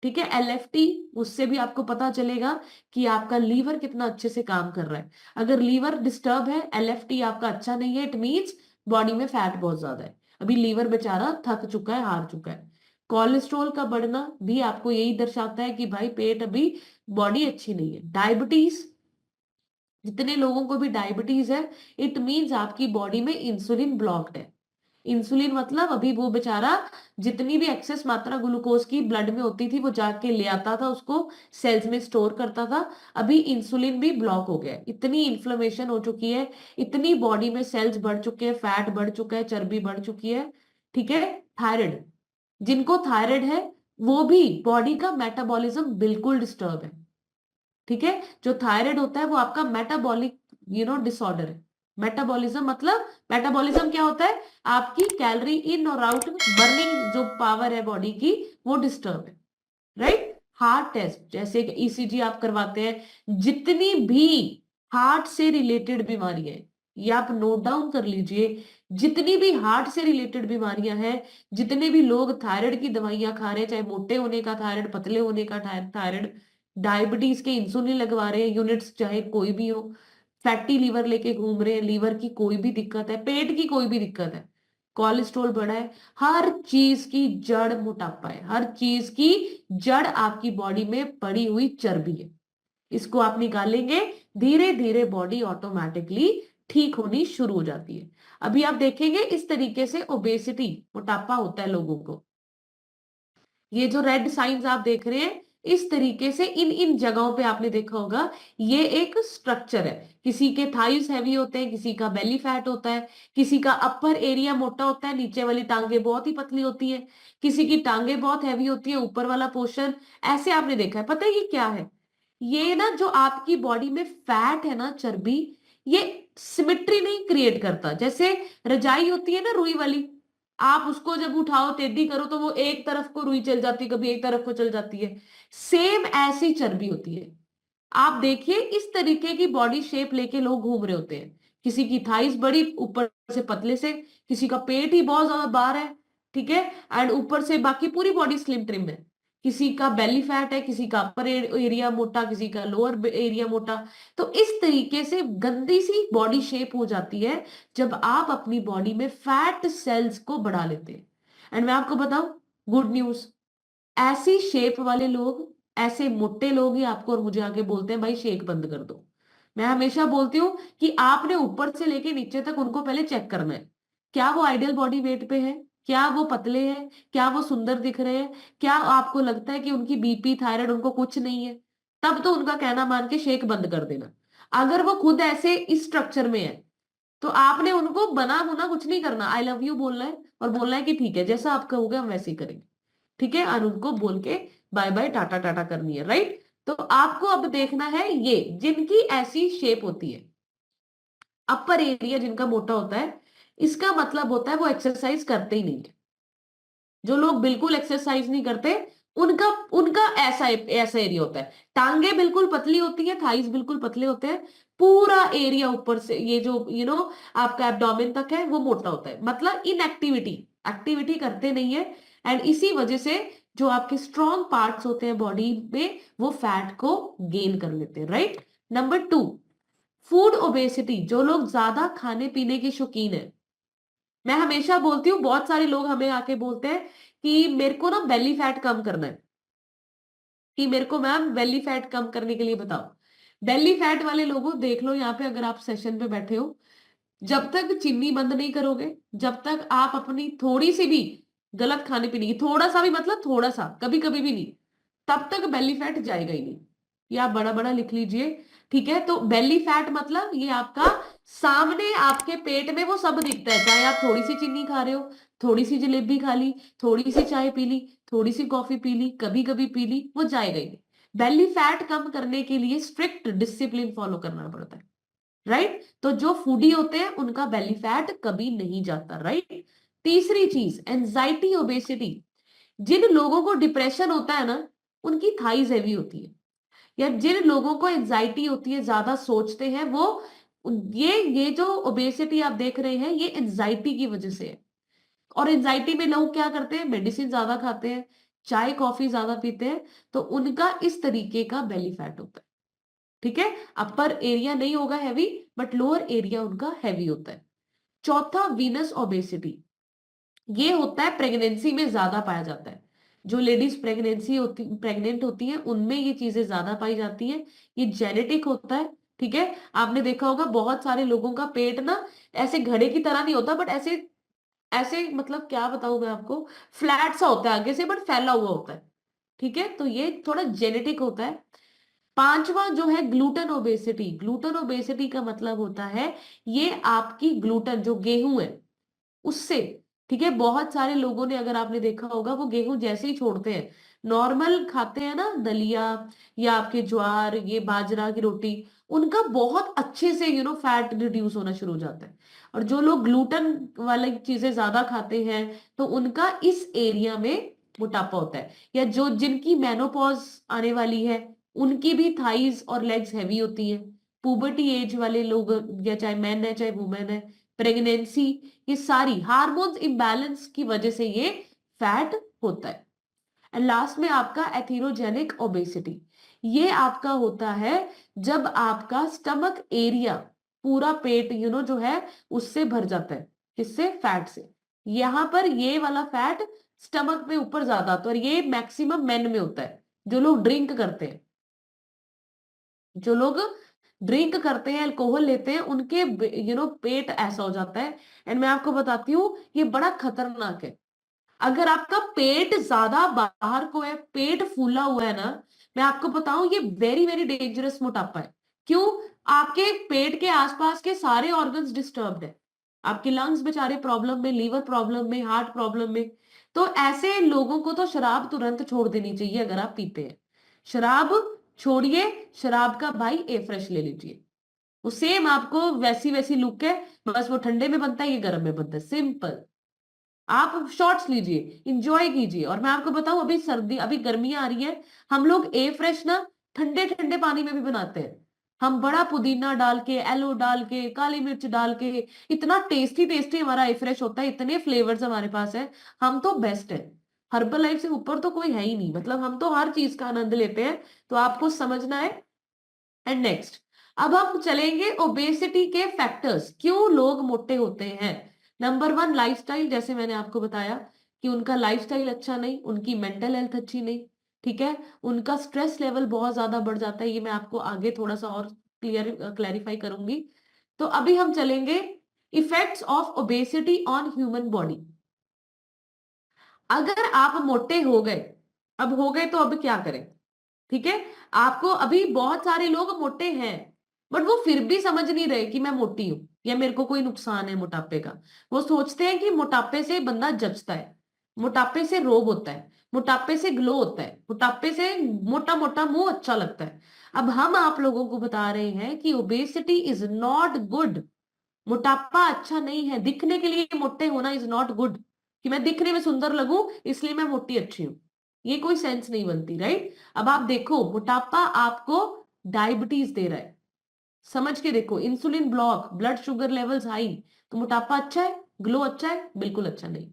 ठीक है, एलएफटी, उससे भी आपको पता चलेगा कि आपका लीवर कितना अच्छे से काम कर रहा है। अगर लीवर डिस्टर्ब है, एलएफटी आपका अच्छा नहीं है, इट मींस बॉडी में फैट बहुत ज्यादा है, अभी लीवर बेचारा थक चुका है, हार चुका है। कोलेस्ट्रॉल का बढ़ना भी आपको यही दर्शाता है कि भाई पेट अभी, बॉडी अच्छी नहीं है। डायबिटीज, जितने लोगों को भी डायबिटीज है, इट मींस आपकी बॉडी में इंसुलिन ब्लॉक्ड है। इंसुलिन मतलब अभी वो बेचारा जितनी भी एक्सेस मात्रा ग्लूकोज की ब्लड में होती थी वो जाके ले आता था, उसको सेल्स में स्टोर करता था। अभी इंसुलिन भी ब्लॉक हो गया है, इतनी इन्फ्लेमेशन हो चुकी है, इतनी बॉडी में सेल्स बढ़ चुके हैं, फैट बढ़ चुका है, चर्बी बढ़ चुकी है। ठीक है, थायराइड, जिनको थायराइड है वो भी बॉडी का मेटाबॉलिज्म बिल्कुल डिस्टर्ब है। ठीक है, जो थायराइड होता है वो आपका मेटाबॉलिक डिसऑर्डर है। मेटाबॉलिज्म मतलब, मेटाबॉलिज्म क्या होता है? आपकी कैलोरी इन और आउट, बर्निंग जो पावर है बॉडी की, वो डिस्टर्ब है, राइट। हार्ट टेस्ट, जैसे ईसीजी आप करवाते हैं, जितनी भी हार्ट से रिलेटेड बीमारियां हैं, ये आप नोट डाउन कर लीजिए, जितनी भी हार्ट से रिलेटेड बीमारियां हैं, जितने भी लोग थायराइड की दवाइयां खा रहे हैं, चाहे मोटे होने का थायराइड, पतले होने का थायराइड, डायबिटीज के इंसुलिन लगवा रहे हैं यूनिट्स, चाहे कोई भी हो, फैटी लीवर लेके घूम रहे हैं, लीवर की कोई भी दिक्कत है, पेट की कोई भी दिक्कत है, कोलेस्ट्रॉल बढ़ा है, हर चीज की जड़ मोटापा है, हर चीज की जड़ आपकी बॉडी में पड़ी हुई चर्बी है। इसको आप निकालेंगे, धीरे धीरे बॉडी ऑटोमेटिकली ठीक होनी शुरू हो जाती है। अभी आप देखेंगे इस तरीके से ओबेसिटी, मोटापा होता है लोगों को, ये जो रेड साइंस आप देख रहे हैं, इस तरीके से इन इन जगहों पे आपने देखा होगा, ये एक स्ट्रक्चर है। किसी के थाइस हैवी होते हैं, किसी का बेली फैट होता है, किसी का अपर एरिया मोटा होता है, नीचे वाली टांगे बहुत ही पतली होती है, किसी की टांगे बहुत हैवी होती है, ऊपर वाला पोर्शन ऐसे आपने देखा है। पता है ये क्या है? ये ना जो आपकी बॉडी में फैट है ना, चर्बी, ये सिमेट्री नहीं क्रिएट करता। जैसे रजाई होती है ना रुई वाली, आप उसको जब उठाओ टेढ़ी करो तो वो एक तरफ को रुई चल जाती है, कभी एक तरफ को चल जाती है। सेम ऐसी चर्बी होती है। आप देखिए इस तरीके की बॉडी शेप लेके लोग घूम रहे होते हैं। किसी की थाइस बड़ी ऊपर से पतले से, किसी का पेट ही बहुत ज्यादा बाहर है, ठीक है, एंड ऊपर से बाकी पूरी बॉडी स्लिम ट्रिम है। किसी का बेली फैट है, किसी का अपर एरिया मोटा, किसी का लोअर एरिया मोटा। तो इस तरीके से गंदी सी बॉडी शेप हो जाती है जब आप अपनी बॉडी में फैट सेल्स को बढ़ा लेते हैं। एंड मैं आपको बताऊं गुड न्यूज, ऐसी शेप वाले लोग, ऐसे मोटे लोग ही आपको और मुझे आके बोलते हैं भाई शेक बंद कर दो। मैं हमेशा बोलती हूँ कि आपने ऊपर से लेके नीचे तक उनको पहले चेक करना है, क्या वो आइडियल बॉडी वेट पे है, क्या वो पतले हैं, क्या वो सुंदर दिख रहे हैं, क्या आपको लगता है कि उनकी बीपी थायराइड उनको कुछ नहीं है, तब तो उनका कहना मान के शेक बंद कर देना। अगर वो खुद ऐसे इस स्ट्रक्चर में है तो आपने उनको बना बुना कुछ नहीं करना, आई लव यू बोलना है और बोलना है कि ठीक है जैसा आप कहोगे हम वैसे ही करेंगे, ठीक है, और उनको बोल के बाय बाय टाटा टाटा करनी है, राइट। तो आपको अब देखना है ये जिनकी ऐसी शेप होती है, अपर एरिया जिनका मोटा होता है, इसका मतलब होता है वो एक्सरसाइज करते ही नहीं है। जो लोग बिल्कुल एक्सरसाइज नहीं करते उनका उनका ऐसा ऐसा एरिया होता है। टांगे बिल्कुल पतली होती है, थाइस बिल्कुल पतले होते हैं, पूरा एरिया ऊपर से ये जो आपका एब्डोमेन तक है वो मोटा होता है, मतलब इनएक्टिविटी, एक्टिविटी करते नहीं है। एंड इसी वजह से जो आपके स्ट्रॉन्ग पार्ट्स होते हैं बॉडी में वो फैट को गेन कर लेते हैं, राइट। नंबर 2, फूड ओबेसिटी, जो लोग ज्यादा खाने पीने के शौकीन है। मैं हमेशा बोलती हूँ, बहुत सारे लोग हमें आके बोलते हैं कि मेरे को ना बेली फैट कम करना है, कि मेरे को मैम बेली फैट कम करने के लिए बताओ। बेली फैट वाले लोगों देख लो यहाँ पे, अगर आप सेशन पे बैठे हो, जब तक चीनी बंद नहीं करोगे, जब तक आप अपनी थोड़ी सी भी गलत खाने पीने की, थोड़ा सा भी मतलब थोड़ा सा, कभी कभी भी नहीं, तब तक बेली फैट जाएगा ही नहीं। ये आप बड़ा बड़ा लिख लीजिए, ठीक है। तो बेली फैट मतलब ये आपका सामने आपके पेट में वो सब दिखता है, चाहे आप थोड़ी सी चीनी खा रहे हो, थोड़ी सी जलेबी खा ली, थोड़ी सी चाय पी ली, थोड़ी सी कॉफी पी ली, कभी कभी पी ली, वो जाएगा ही नहीं। बेली फैट कम करने के लिए स्ट्रिक्ट डिसिप्लिन फॉलो करना पड़ता है, राइट। तो जो फूडी होते हैं उनका बेली फैट कभी नहीं जाता, राइट। तीसरी चीज एंजाइटी ओबेसिटी, जिन लोगों को डिप्रेशन होता है ना उनकी थाइज हैवी होती है, या जिन लोगों को एंजाइटी होती है, ज्यादा सोचते हैं वो, ये जो ओबेसिटी आप देख रहे हैं ये एंजाइटी की वजह से है। और एंजाइटी में लोग क्या करते हैं, मेडिसिन ज्यादा खाते हैं, चाय कॉफी ज्यादा पीते हैं, तो उनका इस तरीके का बेली फैट होता है, ठीक है। अपर एरिया नहीं होगा हैवी, बट लोअर एरिया उनका हैवी होता है। चौथा वीनस ओबेसिटी, ये होता है प्रेगनेंसी में ज्यादा पाया जाता है। जो लेडीज प्रेग्नेंट होती हैं उनमें ये चीजें ज्यादा पाई जाती हैं। ये जेनेटिक होता है, ठीक है। आपने देखा होगा बहुत सारे लोगों का पेट ना ऐसे घड़े की तरह नहीं होता, बट ऐसे ऐसे मतलब क्या बताऊं मैं आपको, फ्लैट सा होता है आगे से बट फैला हुआ होता है, ठीक है। तो ये थोड़ा जेनेटिक होता है। पांचवा जो है ग्लूटन ओबेसिटी, ग्लूटन ओबेसिटी का मतलब होता है ये आपकी ग्लूटन जो गेहूं है उससे, ठीक है। बहुत सारे लोगों ने, अगर आपने देखा होगा, वो गेहूं जैसे ही छोड़ते हैं, नॉर्मल खाते हैं ना दलिया या आपके ज्वार, ये बाजरा की रोटी, उनका बहुत अच्छे से फैट रिड्यूस होना शुरू हो जाता है। और जो लोग ग्लूटन वाली चीजें ज्यादा खाते हैं तो उनका इस एरिया में मोटापा होता है। या जो जिनकी मेनोपॉज आने वाली है उनकी भी थाइज और लेग्स हैवी होती हैं। पुबर्टी एज वाले लोग, या चाहे मैन है चाहे वुमेन है, प्रेगनेंसी, ये सारी हार्मोन्स इम्बैलेंस की वजह से ये फैट होता है। एंड लास्ट में आपका एथेरोजेनिक ओबेसिटी, ये आपका होता है जब आपका स्टमक एरिया, पूरा पेट जो है उससे भर जाता है, किससे, फैट से। यहां पर ये वाला फैट स्टमक में ऊपर ज्यादा आता है, और ये मैक्सिमम मेन में होता है, जो लोग ड्रिंक करते हैं। जो लोग ड्रिंक करते हैं, अल्कोहल लेते हैं, उनके पेट ऐसा हो जाता है। एंड मैं आपको बताती हूँ ये बड़ा खतरनाक है। अगर आपका पेट ज्यादा बाहर को है, पेट फूला हुआ है ना, मैं आपको बताऊं ये वेरी वेरी डेंजरस मोटापा है। क्यों? आपके पेट के आसपास के सारे ऑर्गन्स डिस्टर्ब्ड है, आपके लंग्स बेचारे प्रॉब्लम में, लीवर प्रॉब्लम में, हार्ट प्रॉब्लम में। तो ऐसे लोगों को तो शराब तुरंत छोड़ देनी चाहिए। अगर आप पीते हैं शराब, छोड़िए शराब का भाई ए फ्रेश ले लीजिए, वो सेम आपको वैसी वैसी लुक है, बस वो ठंडे में बनता है, ये गर्म में बनता है, सिंपल। आप शॉर्ट्स लीजिए, इंजॉय कीजिए। और मैं आपको बताऊं, अभी सर्दी, अभी गर्मियां आ रही है, हम लोग ए फ्रेश ना ठंडे ठंडे पानी में भी बनाते हैं। हम बड़ा पुदीना डाल के, एलो डाल के, काली मिर्च डाल के, इतना टेस्टी टेस्टी हमारा ए फ्रेश होता है, इतने फ्लेवर्स हमारे पास है। हम तो बेस्ट है, हर्बल लाइफ से ऊपर तो कोई है ही नहीं, मतलब हम तो हर चीज का आनंद लेते हैं। तो आपको समझना है। एंड नेक्स्ट, अब हम चलेंगे ओबेसिटी के फैक्टर्स, क्यों लोग मोटे होते हैं। Number 1, lifestyle. जैसे मैंने आपको बताया कि उनका लाइफस्टाइल अच्छा नहीं, उनकी मेंटल हेल्थ अच्छी नहीं, ठीक है, उनका स्ट्रेस लेवल बहुत ज्यादा बढ़ जाता है। ये मैं आपको आगे थोड़ा सा और क्लैरिफाई करूंगी। तो अभी हम चलेंगे effects of obesity on human body. अगर आप मोटे हो गए, अब हो गए तो अब क्या करें, ठीक है। आपको अभी बहुत सारे लोग मोटे हैं, बट वो फिर भी समझ नहीं रहे कि मैं मोटी हूं या मेरे को कोई नुकसान है मोटापे का। वो सोचते हैं कि मोटापे से बंदा जचता है, मोटापे से रोग होता है, मोटापे से ग्लो होता है, मोटापे से मोटा मोटा मुंह अच्छा लगता है। अब हम आप लोगों को बता रहे हैं कि ओबेसिटी इज नॉट गुड। मोटापा अच्छा नहीं है, दिखने के लिए मोटे होना इज नॉट गुड, कि मैं दिखने में सुंदर लगूं इसलिए मैं मोटी अच्छी हूं, ये कोई सेंस नहीं बनती, राइट। अब आप देखो, मोटापा आपको डायबिटीज दे रहा है, समझ के देखो, insulin block, blood sugar levels high, तो मोटापा अच्छा है, ग्लो अच्छा है, बिल्कुल अच्छा नहीं।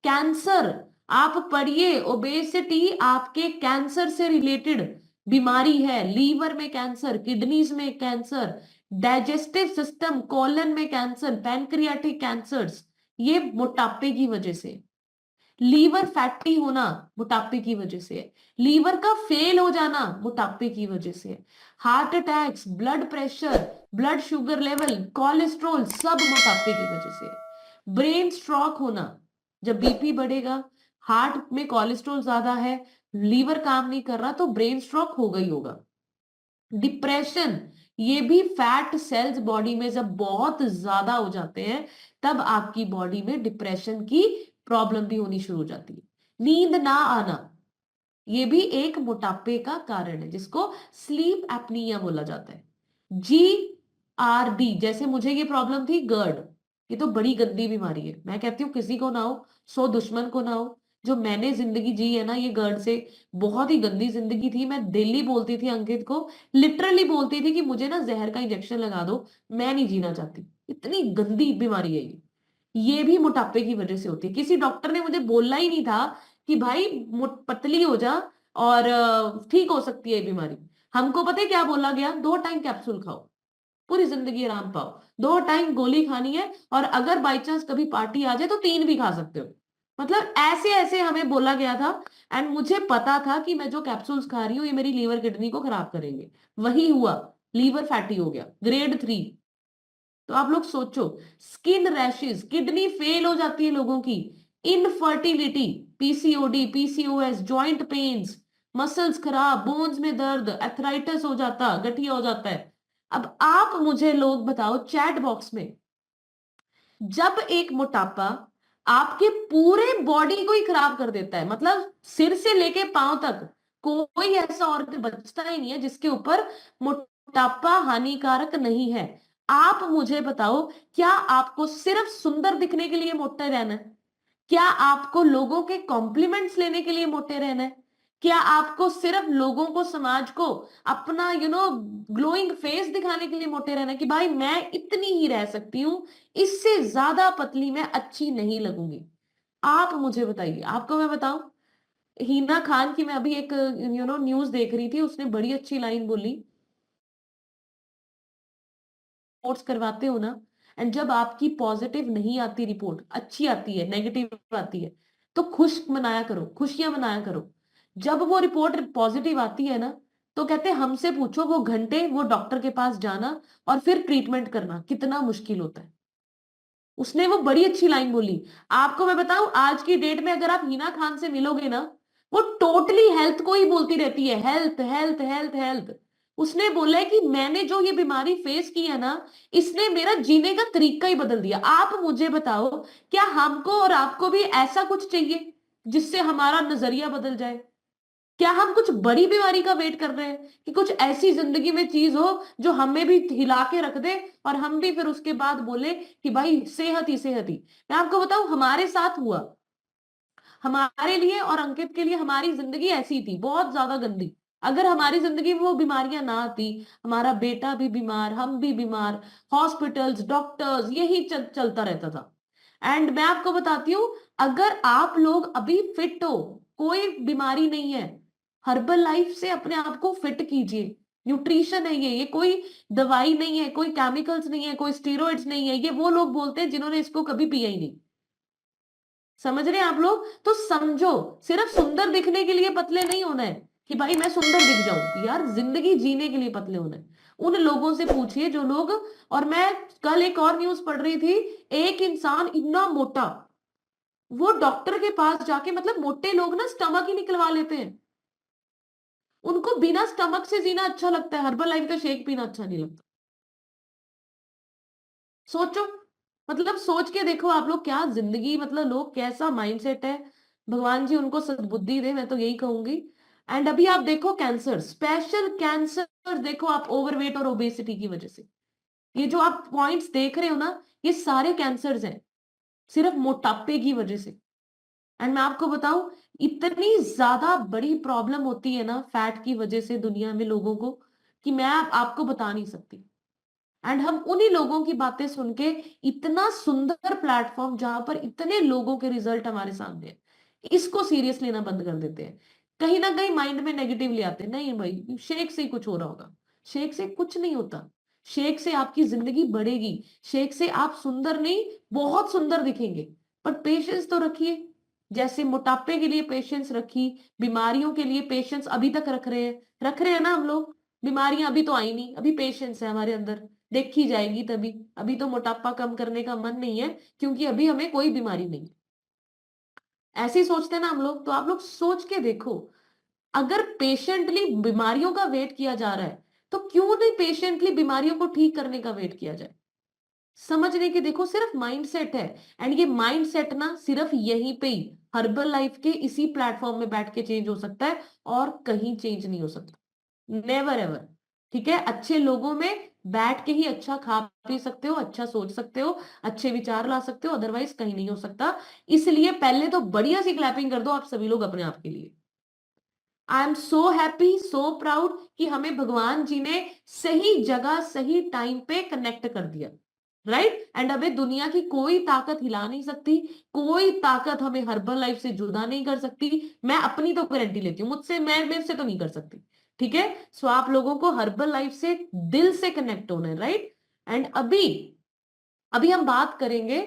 कैंसर, आप पढ़िए, ओबेसिटी आपके कैंसर से रिलेटेड बीमारी है। लीवर में कैंसर, किडनीज में कैंसर, डाइजेस्टिव सिस्टम, कोलन में कैंसर, पैनक्रियाटिक कैंसर्स, ये मोटापे की वजह से। लीवर फैटी होना मोटापे की वजह से है, लीवर का फेल हो जाना मोटापे की वजह से है, heart attacks, blood pressure, blood sugar level, cholesterol, सब मोटापे की वजह से है। ब्रेन स्ट्रोक होना, जब बीपी बढ़ेगा, हार्ट में कोलेस्ट्रॉल ज्यादा है, लीवर काम नहीं कर रहा, तो ब्रेन स्ट्रोक होगा ही होगा। डिप्रेशन, ये भी फैट सेल्स बॉडी में जब बहुत ज्यादा हो जाते हैं, तब आपकी बॉडी में डिप्रेशन की प्रॉब्लम भी होनी शुरू हो जाती है। नींद ना आना, ये भी एक मोटापे का कारण है, जिसको स्लीप एपनिया बोला जाता है। GRD, जैसे मुझे ये प्रॉब्लम थी, गर्ड, ये तो बड़ी गंदी बीमारी है। मैं कहती हूँ किसी को ना हो, 100 दुश्मन को ना हो। जो मैंने जिंदगी जी है ना ये गर्ड से, बहुत ही गंदी जिंदगी थी। मैं डेली बोलती थी अंकित को, लिटरली बोलती थी कि मुझे ना जहर का इंजेक्शन लगा दो, मैं नहीं जीना चाहती, इतनी गंदी बीमारी है ये भी मोटापे की वजह से होती है। किसी डॉक्टर ने मुझे बोलना ही नहीं था कि भाई पतली हो जा और ठीक हो सकती है ये बीमारी। हमको पता है क्या बोला गया, 2 टाइम कैप्सूल खाओ, पूरी जिंदगी आराम पाओ, 2 टाइम गोली खानी है, और अगर बाई चांस कभी पार्टी आ जाए तो 3 भी खा सकते हो। मतलब ऐसे ऐसे हमें बोला गया था। एंड मुझे पता था कि मैं जो कैप्सूल्स खा रही हूँ ये मेरी लीवर किडनी को खराब करेंगे। वही हुआ, लीवर फैटी हो गया, ग्रेड 3। तो आप लोग सोचो, स्किन रैशेस, किडनी फेल हो जाती है लोगों की, infertility, PCOD, PCOS, joint pains, muscles खराब, बोन्स में दर्द, एथराइटिस हो जाता, गठिया हो जाता है। अब आप मुझे लोग बताओ चैट बॉक्स में, जब एक मोटापा आपके पूरे बॉडी को ही खराब कर देता है, मतलब सिर से लेके पांव तक कोई ऐसा ऑर्गन बचता ही नहीं है जिसके ऊपर मोटापा हानिकारक नहीं है। आप मुझे बताओ, क्या आपको सिर्फ सुंदर दिखने के लिए मोटे रहना है? क्या आपको लोगों के कॉम्प्लीमेंट्स लेने के लिए मोटे रहना है? क्या आपको सिर्फ लोगों को, समाज को अपना ग्लोइंग फेस दिखाने के लिए मोटे रहना है कि भाई मैं इतनी ही रह सकती हूँ, इससे ज्यादा पतली मैं अच्छी नहीं लगूंगी? आप मुझे बताइए। आपको मैं बताऊं, हिना खान की मैं अभी एक न्यूज देख रही थी, उसने बड़ी अच्छी लाइन बोली, रिपोर्ट्स करवाते हो ना, एंड जब आपकी पॉजिटिव नहीं आती रिपोर्ट, अच्छी आती है, नेगेटिव आती है, तो खुश मनाया करो, खुशियां मनाया करो। जब वो रिपोर्ट पॉजिटिव आती है ना, तो कहते हैं हमसे पूछो, वो घंटे वो डॉक्टर के पास जाना और फिर ट्रीटमेंट करना कितना मुश्किल होता है। उसने वो बड़ी अच्छी लाइन बोली। आपको मैं बताऊं, आज की डेट में अगर आप हिना खान से मिलोगे ना, वो टोटली हेल्थ को ही बोलती रहती है, हेल्थ हेल्थ हेल्थ हेल्थ। उसने बोला है कि मैंने जो ये बीमारी फेस की है ना, इसने मेरा जीने का तरीका ही बदल दिया। आप मुझे बताओ, क्या हमको और आपको भी ऐसा कुछ चाहिए जिससे हमारा नजरिया बदल जाए? क्या हम कुछ बड़ी बीमारी का वेट कर रहे हैं कि कुछ ऐसी जिंदगी में चीज हो जो हमें भी हिला के रख दे, और हम भी फिर उसके बाद बोले कि भाई सेहत ही सेहत ही? मैं आपको बताऊं, हमारे साथ हुआ। हमारे लिए और अंकित के लिए हमारी जिंदगी ऐसी थी, बहुत ज्यादा गंदी। अगर हमारी जिंदगी में वो बीमारियां ना आती, हमारा बेटा भी बीमार, हम भी बीमार, हॉस्पिटल्स, डॉक्टर्स, यही चलता रहता था। एंड मैं आपको बताती हूँ, अगर आप लोग अभी फिट हो, कोई बीमारी नहीं है, हर्बल लाइफ से अपने आप को फिट कीजिए। न्यूट्रिशन है ये कोई दवाई नहीं है, कोई केमिकल्स नहीं है, कोई स्टीरॉइड्स नहीं है। ये वो लोग बोलते हैं जिन्होंने इसको कभी पिया ही नहीं। समझ रहे हैं आप लोग? तो समझो, सिर्फ सुंदर दिखने के लिए पतले नहीं होना है कि भाई मैं सुंदर दिख जाऊं, यार जिंदगी जीने के लिए पतले होना है। उन लोगों से पूछिए जो लोग, और मैं कल एक और न्यूज पढ़ रही थी, एक इंसान इतना मोटा, वो डॉक्टर के पास जाके, मतलब मोटे लोग ना स्टमक ही निकलवा लेते हैं, उनको बिना स्टमक से जीना अच्छा लगता है, हर्बल लाइफ का शेक पीना अच्छा नहीं लगता। सोचो, मतलब सोच के देखो आप लोग, क्या जिंदगी, मतलब लोग कैसा माइंडसेट है। भगवान जी उनको सद्बुद्धि दे, मैं तो यही कहूंगी। एंड अभी आप देखो कैंसर, स्पेशल कैंसर देखो आप, ओवरवेट और ओबेसिटी की वजह से। ये जो आप पॉइंट्स देख रहे हो ना, ये सारे कैंसर्स हैं, सिर्फ मोटापे की वजह से। एंड मैं आपको बताऊं, इतनी ज्यादा बड़ी प्रॉब्लम होती है ना फैट की वजह से दुनिया में लोगों को, कि मैं आपको बता नहीं सकती। एंड हम उन्हीं लोगों की बातें सुन के, इतना सुंदर प्लेटफॉर्म जहां पर इतने लोगों के रिजल्ट हमारे सामने है, इसको सीरियस लेना बंद कर देते हैं। कहीं ना कहीं माइंड में नेगेटिव ले आते हैं, नहीं भाई शेक से ही कुछ हो रहा होगा। शेक से कुछ नहीं होता। शेक से आपकी जिंदगी बढ़ेगी, शेक से आप सुंदर नहीं, बहुत सुंदर दिखेंगे। पर पेशेंस तो रखिए, जैसे मोटापे के लिए पेशेंस रखी, बीमारियों के लिए पेशेंस अभी तक रख रहे हैं ना हम लोग। बीमारियां अभी तो आई नहीं, अभी पेशेंस है हमारे अंदर, देखी जाएगी तभी। अभी तो मोटापा कम करने का मन नहीं है, क्योंकि अभी हमें कोई बीमारी नहीं। ऐसे ही सोचते हैं ना हम लोग, तो आप लोग सोच के देखो, अगर पेशेंटली बीमारियों का वेट किया जा रहा है, तो क्यों नहीं पेशेंटली बीमारियों को ठीक करने का वेट किया जाए। समझने की देखो, सिर्फ माइंडसेट है। एंड ये माइंडसेट ना सिर्फ यहीं पे ही, हर्बल लाइफ के इसी प्लेटफॉर्म में बैठ के चेंज हो सकता है, और कहीं चेंज नहीं हो सकता, नेवर एवर। ठीक है, अच्छे लोगों में बैठ के ही अच्छा खा पी सकते हो, अच्छा सोच सकते हो, अच्छे विचार ला सकते हो, अदरवाइज कहीं नहीं हो सकता। इसलिए पहले तो बढ़िया सी क्लैपिंग कर दो आप सभी लोग अपने आप के लिए। आई am so happy, so proud कि हमें भगवान जी ने सही जगह सही टाइम पे कनेक्ट कर दिया। राइट? एंड अबे दुनिया की कोई ताकत हिला नहीं सकती, कोई ताकत हमें हर्बल लाइफ से जुदा नहीं कर सकती। मैं अपनी तो गारंटी लेती हूँ, मुझसे, मैं मेरे से तो नहीं कर सकती। ठीक है, सो आप लोगों को हर्बल लाइफ से दिल से कनेक्ट होना है। राइट? एंड अभी अभी हम बात करेंगे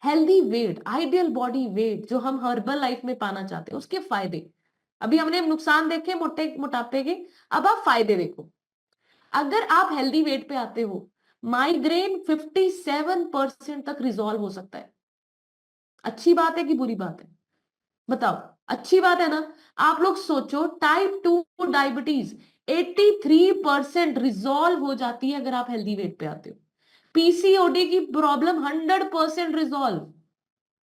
healthy weight, ideal body weight जो हम हर्बल लाइफ में पाना चाहते हैं, उसके फायदे। अभी हमने नुकसान देखे मोटापे के, अब आप फायदे देखो। अगर आप हेल्दी वेट पे आते हो, माइग्रेन 57% तक रिजॉल्व हो सकता है। अच्छी बात है कि बुरी बात है? बताओ, अच्छी बात है ना? आप लोग सोचो, टाइप 2 डायबिटीज 83% रिजॉल्व हो जाती है अगर आप हेल्दी वेट पे आते हो। पीसीओडी की प्रॉब्लम 100% रिजॉल्व।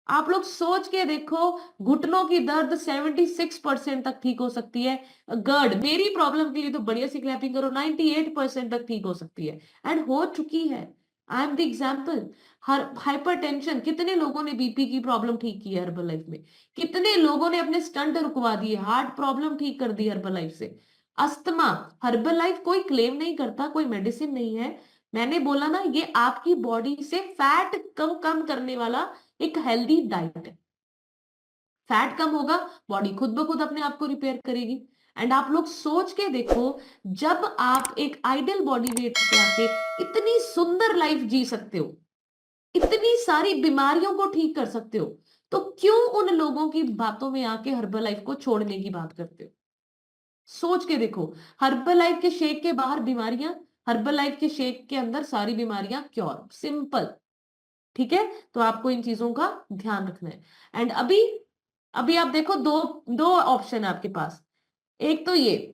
आप लोग सोच के देखो, घुटनों की दर्द 76% तक ठीक हो सकती है। गर्ड, मेरी प्रॉब्लम के लिए तो बढ़िया सी क्लैपिंग करो, 98% तक ठीक हो सकती है, एंड हो चुकी है। I am the example. Her hypertension, कितने लोगों ने बीपी की प्रॉब्लम ठीक की है हर्बल लाइफ में, कितने लोगों ने अपने स्टंट रुकवा दिए, हार्ट प्रॉब्लम ठीक कर दी हर्बल लाइफ से। अस्थमा, हर्बल लाइफ कोई क्लेम नहीं करता, कोई मेडिसिन नहीं है। मैंने बोला ना, ये आपकी बॉडी से फैट कम कम करने वाला एक हेल्दी डाइट है। फैट कम होगा, बॉडी खुद ब खुद अपने आप को रिपेयर करेगी। एंड आप लोग सोच के देखो, जब आप एक आइडियल बॉडी वेट पे आके इतनी सुंदर लाइफ जी सकते हो, इतनी सारी बीमारियों को ठीक कर सकते हो, तो क्यों उन लोगों की बातों में आके हर्बल लाइफ को छोड़ने की बात करते हो? सोच के देखो, हर्बल लाइफ के शेक के बाहर बीमारियां, हर्बल लाइफ के शेक के अंदर सारी बीमारियां क्योर, सिंपल। ठीक है, तो आपको इन चीजों का ध्यान रखना है। एंड अभी अभी आप देखो, दो दो ऑप्शन है आपके पास। एक तो ये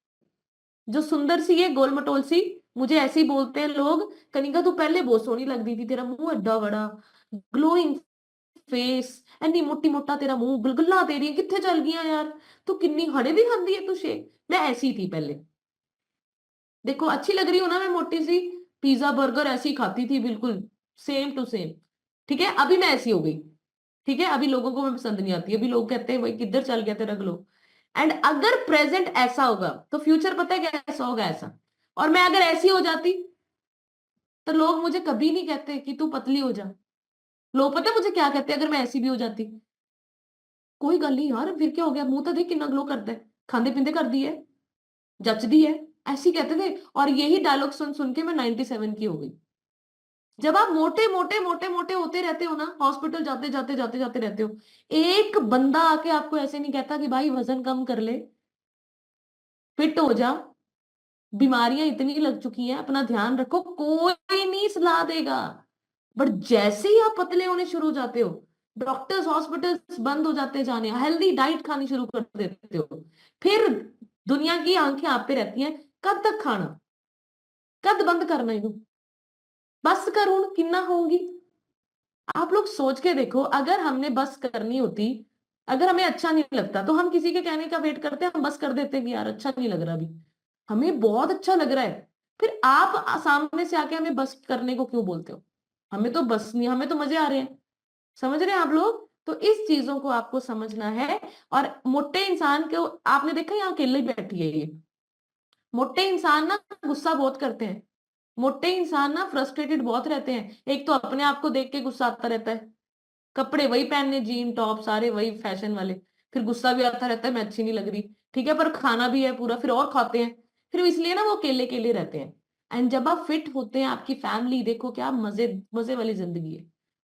जो सुंदर सी है, गोल मटोल सी, मुझे ऐसे ही बोलते हैं लोग, कनिका तू पहले बहुत सोहनी लगती थी, तेरा मुंह एडा बड़ा, ग्लोइंग फेस, एनी मोटी मोटा तेरा मुंह, गलगला तेरी किथे चल गई यार, तू किन्नी हड़े भी खांदी है तुझे। मैं ऐसी थी पहले, देखो अच्छी लग रही हूं ना मैं मोटी सी, पिज्जा बर्गर ऐसी खाती थी बिल्कुल, सेम टू सेम। ठीक है, अभी मैं ऐसी हो गई। ठीक है, अभी लोगों को मैं पसंद नहीं आती, अभी लोग कहते हैं भाई किधर चल गया तेरा ग्लो। एंड अगर प्रेजेंट ऐसा होगा तो फ्यूचर पता है कैसा होगा, ऐसा। और मैं अगर ऐसी हो जाती तो लोग मुझे कभी नहीं कहते कि तू पतली हो जा। लोग पता है मुझे क्या कहते हैं अगर मैं ऐसी भी हो जाती? कोई गल नहीं यार, फिर क्या हो गया, मुंह तो देख कितना ग्लो करता है, खांदे पींदे कर दी है, जचदी है, ऐसी कहते थे। और यही डायलॉग सुन सुन के मैं 97 की हो गई। जब आप मोटे मोटे मोटे मोटे होते रहते हो ना, हॉस्पिटल जाते जाते जाते जाते रहते हो, एक बंदा आके आपको ऐसे नहीं कहता कि भाई वजन कम कर ले, फिट हो जा, बीमारियां इतनी लग चुकी हैं, अपना ध्यान रखो, कोई नहीं सलाह देगा। बट जैसे ही आप पतले होने शुरू हो जाते हो, डॉक्टर्स हॉस्पिटल्स बंद हो जाते जाने, हेल्दी डाइट खानी शुरू कर देते हो, फिर दुनिया की आंखें आप पे रहती हैं, कब तक खाना, कद बंद करना इनू, बस कर हुण किन्ना होगी। आप लोग सोच के देखो, अगर हमने बस करनी होती, अगर हमें अच्छा नहीं लगता तो हम किसी के कहने का वेट करते, हम बस कर देते कि यार अच्छा नहीं लग रहा अभी, हमें बहुत अच्छा लग रहा है, फिर आप सामने से आके हमें बस करने को क्यों बोलते हो? हमें तो बस नहीं, हमें तो मजे आ रहे हैं। समझ रहे हैं आप लोग? तो इस चीजों को आपको समझना है। और मोटे इंसान को आपने देखा, यहाँ अकेले ही बैठी है ये, मोटे इंसान ना गुस्सा बहुत करते हैं, मोटे इंसान ना फ्रस्ट्रेटेड बहुत रहते हैं। एक तो अपने आप को देख के गुस्सा आता रहता है, कपड़े वही पहनने, जीन टॉप सारे वही फैशन वाले, फिर गुस्सा भी आता रहता है मैं अच्छी नहीं लग रही, ठीक है, पर खाना भी है पूरा, फिर और खाते हैं, फिर इसलिए ना वो अकेले अकेले रहते हैं। एंड जब आप फिट होते हैं, आपकी फैमिली देखो क्या मजे मजे वाली जिंदगी है,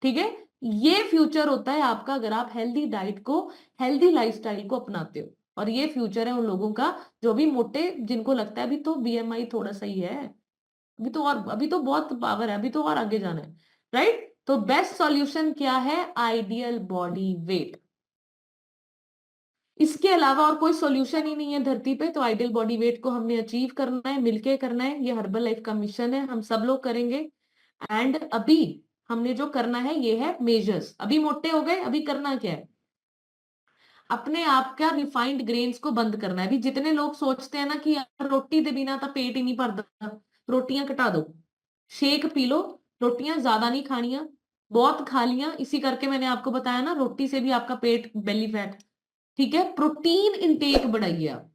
ठीक है। ये फ्यूचर होता है आपका अगर आप हेल्दी डाइट को, हेल्दी लाइफस्टाइल को अपनाते हो। और ये फ्यूचर है उन लोगों का जो भी मोटे, जिनको लगता है अभी तो बीएमआई थोड़ा सही है, अभी तो, और अभी तो बहुत पावर है, अभी तो और आगे जाना है, राइट। तो बेस्ट सॉल्यूशन क्या है? Ideal body weight. इसके अलावा और कोई सॉल्यूशन ही नहीं है धरती पे। तो आइडियल बॉडी वेट को हमने अचीव करना है, मिलके करना है, ये हर्बल लाइफ का मिशन है, हम सब लोग करेंगे। एंड अभी हमने जो करना है ये है मेजर्स। अभी मोटे हो गए, अभी करना क्या है? अपने आप का रिफाइंड ग्रेन्स को बंद करना है। अभी जितने लोग सोचते हैं ना कि यार रोटी दे बिना तो पेट ही नहीं भरता, रोटियां घटा दो, शेक पी लो, रोटियां ज्यादा नहीं खानिया, बहुत खा लिया, इसी करके मैंने आपको बताया ना रोटी से भी आपका पेट, बेली फैट, ठीक है। प्रोटीन इंटेक बढ़ाइए आप।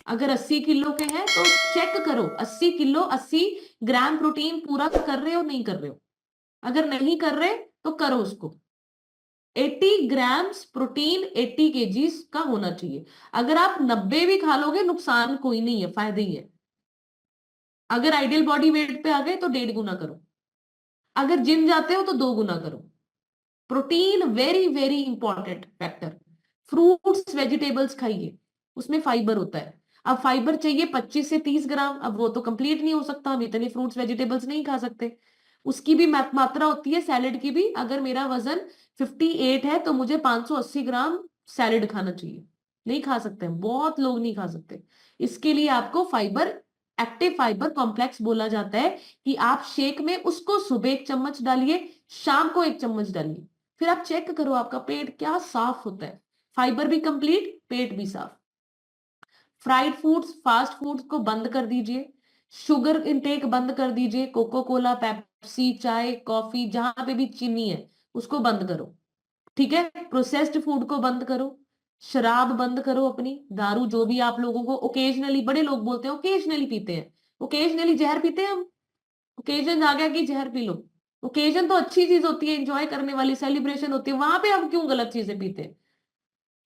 अगर 80 किलो के हैं तो चेक करो 80 किलो 80 ग्राम प्रोटीन पूरा कर रहे हो नहीं कर रहे हो। अगर नहीं कर रहे तो करो उसको। 80 ग्राम्स प्रोटीन 80 केजीज का होना चाहिए। अगर आप 90 भी खा लोगे नुकसान कोई नहीं है, फायदे ही है। अगर आइडियल बॉडी वेट पे आ गए तो 1.5 गुना करो, अगर जिम जाते हो तो 2 गुना करो। Protein very very important factor. Fruits vegetables खाइए, उसमें फाइबर होता है। अब फाइबर चाहिए 25 से 30 ग्राम, अब वो तो कंप्लीट नहीं हो सकता, हम इतने फ्रूट्स वेजिटेबल्स नहीं खा सकते। उसकी भी मात्रा होती है, सैलेड की भी। अगर मेरा वजन 58 है तो मुझे 580 ग्राम सैलेड खाना चाहिए, नहीं खा सकते हैं, बहुत लोग नहीं खा सकते। इसके लिए आपको फाइबर, एक्टिव फाइबर कॉम्प्लेक्स बोला जाता है, कि आप शेक में उसको सुबह 1 चम्मच डालिए, शाम को 1 चम्मच डालिए, फिर आप चेक करो आपका पेट क्या साफ होता है, फाइबर भी कंप्लीट, पेट भी साफ। फ्राइड फूड्स, फास्ट फूड्स को बंद कर दीजिए, शुगर इंटेक बंद कर दीजिए, कोको कोला, पेप्सी, चाय, कॉफी, जहां पे भी चीनी है उसको बंद करो, ठीक है। प्रोसेस्ड फूड को बंद करो, शराब बंद करो, अपनी दारू जो भी आप लोगों को ओकेजनली, बड़े लोग बोलते हैं ओकेजनली पीते हैं, ओकेजनली जहर पीते हैं हम, ओकेजन आ गया कि जहर पी लो। ओकेजन तो अच्छी चीज होती है, एंजॉय करने वाली, सेलिब्रेशन होती है, वहां पे हम क्यों गलत चीजें पीते हैं?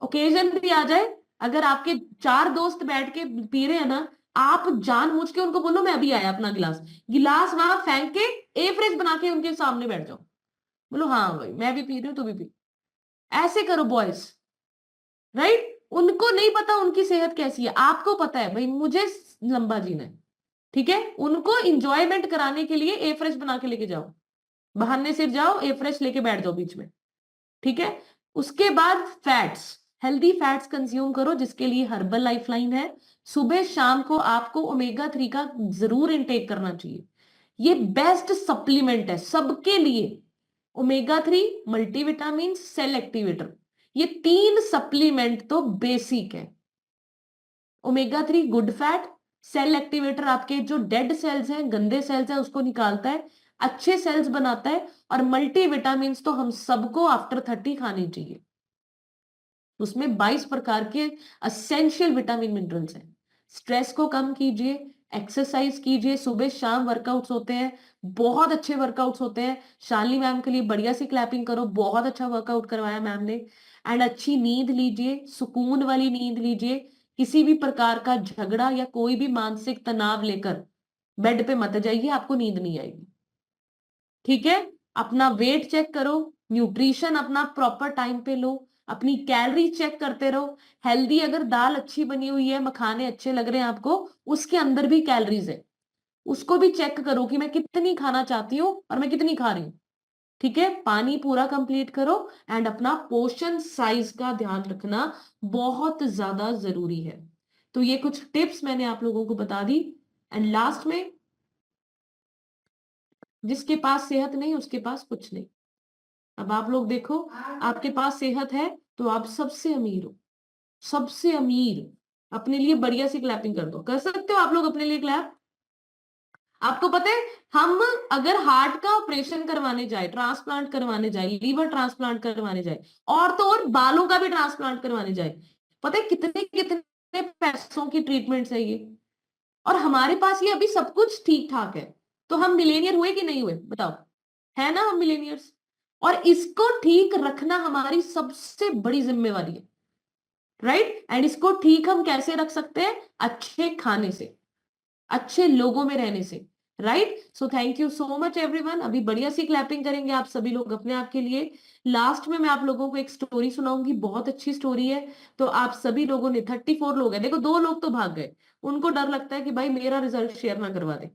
ओकेजन भी आ जाए, अगर आपके 4 दोस्त बैठ के पी रहे हैं ना, आप जानबूझ के उनको बोलो मैं अभी आया, अपना गिलास गिलास वहां फेंक के एवरेज बना के उनके सामने बैठ जाओ, बोलो हाँ भाई मैं भी पी रही हूँ, तू भी पी। ऐसे करो बॉयज, राइट। उनको नहीं पता उनकी सेहत कैसी है, आपको पता है भाई मुझे लंबा जीना है, ठीक है। उनको इंजॉयमेंट कराने के लिए ए फ्रेश बना के लेके जाओ, बहाने सिर्फ जाओ ए फ्रेश लेके बैठ जाओ बीच में, ठीक है। उसके बाद फैट्स, हेल्दी फैट्स कंज्यूम करो, जिसके लिए हर्बल लाइफलाइन है। सुबह शाम को आपको ओमेगा 3 का जरूर इंटेक करना चाहिए, ये बेस्ट सप्लीमेंट है सबके लिए। ओमेगा 3, मल्टीविटामिन, सेल एक्टिवेटर, ये 3 सप्लीमेंट तो बेसिक है। Omega 3 good fat, cell activator आपके जो डेड सेल्स हैं, गंदे सेल्स हैं उसको निकालता है, अच्छे सेल्स बनाता है, और मल्टी विटामिन तो हम सबको आफ्टर 30 खाने चाहिए। उसमें 22 प्रकार के असेंशियल विटामिन मिनरल्स हैं। स्ट्रेस को कम कीजिए, एक्सरसाइज कीजिए, सुबह शाम वर्कआउट्स होते हैं, बहुत अच्छे वर्कआउट्स होते हैं। शालिनी मैम के लिए बढ़िया सी क्लैपिंग करो, बहुत अच्छा वर्कआउट करवाया मैम ने। एंड अच्छी नींद लीजिए, सुकून वाली नींद लीजिए। किसी भी प्रकार का झगड़ा या कोई भी मानसिक तनाव लेकर बेड पे मत जाइए, आपको नींद नहीं आएगी। ठीक है, अपना वेट चेक करो, न्यूट्रिशन अपना प्रॉपर टाइम पे लो, अपनी कैलोरी चेक करते रहो। हेल्दी अगर दाल अच्छी बनी हुई है, मखाने अच्छे लग रहे हैं आपको, उसके अंदर भी कैलोरीज है, उसको भी चेक करो कि मैं कितनी खाना चाहती हूँ और मैं कितनी खा रही हूँ। ठीक है, पानी पूरा कंप्लीट करो, एंड अपना पोर्शन साइज का ध्यान रखना बहुत ज्यादा जरूरी है। तो ये कुछ टिप्स मैंने आप लोगों को बता दी। एंड लास्ट में, जिसके पास सेहत नहीं उसके पास कुछ नहीं। अब आप लोग देखो, आपके पास सेहत है तो आप सबसे अमीर हो, सबसे अमीर। अपने लिए बढ़िया सी क्लैपिंग कर दो, कर सकते हो आप लोग अपने लिए क्लैप। आपको पता है, हम अगर हार्ट का ऑपरेशन करवाने जाए, ट्रांसप्लांट करवाने जाए, लीवर ट्रांसप्लांट करवाने जाए, और तो और बालों का भी ट्रांसप्लांट करवाने जाए, पता है कितने कितने पैसों की ट्रीटमेंट्स है ये। और हमारे पास ये अभी सब कुछ ठीक ठाक है, तो हम मिलेनियर हुए कि नहीं हुए बताओ? है ना, हम मिलेनियर्स। और इसको ठीक रखना हमारी सबसे बड़ी जिम्मेवारी है, राइट। एंड इसको ठीक हम कैसे रख सकते हैं? अच्छे खाने से, अच्छे लोगों में रहने से, right. So thank you so much everyone. अभी बढ़िया सी क्लैपिंग करेंगे आप सभी लोग अपने आप के लिए। लास्ट में मैं आप लोगों को एक स्टोरी सुनाऊंगी, बहुत अच्छी स्टोरी है। तो आप सभी लोगों ने, 34 लोग हैं, देखो 2 लोग तो भाग गए, उनको डर लगता है कि भाई मेरा रिजल्ट शेयर ना करवा दे।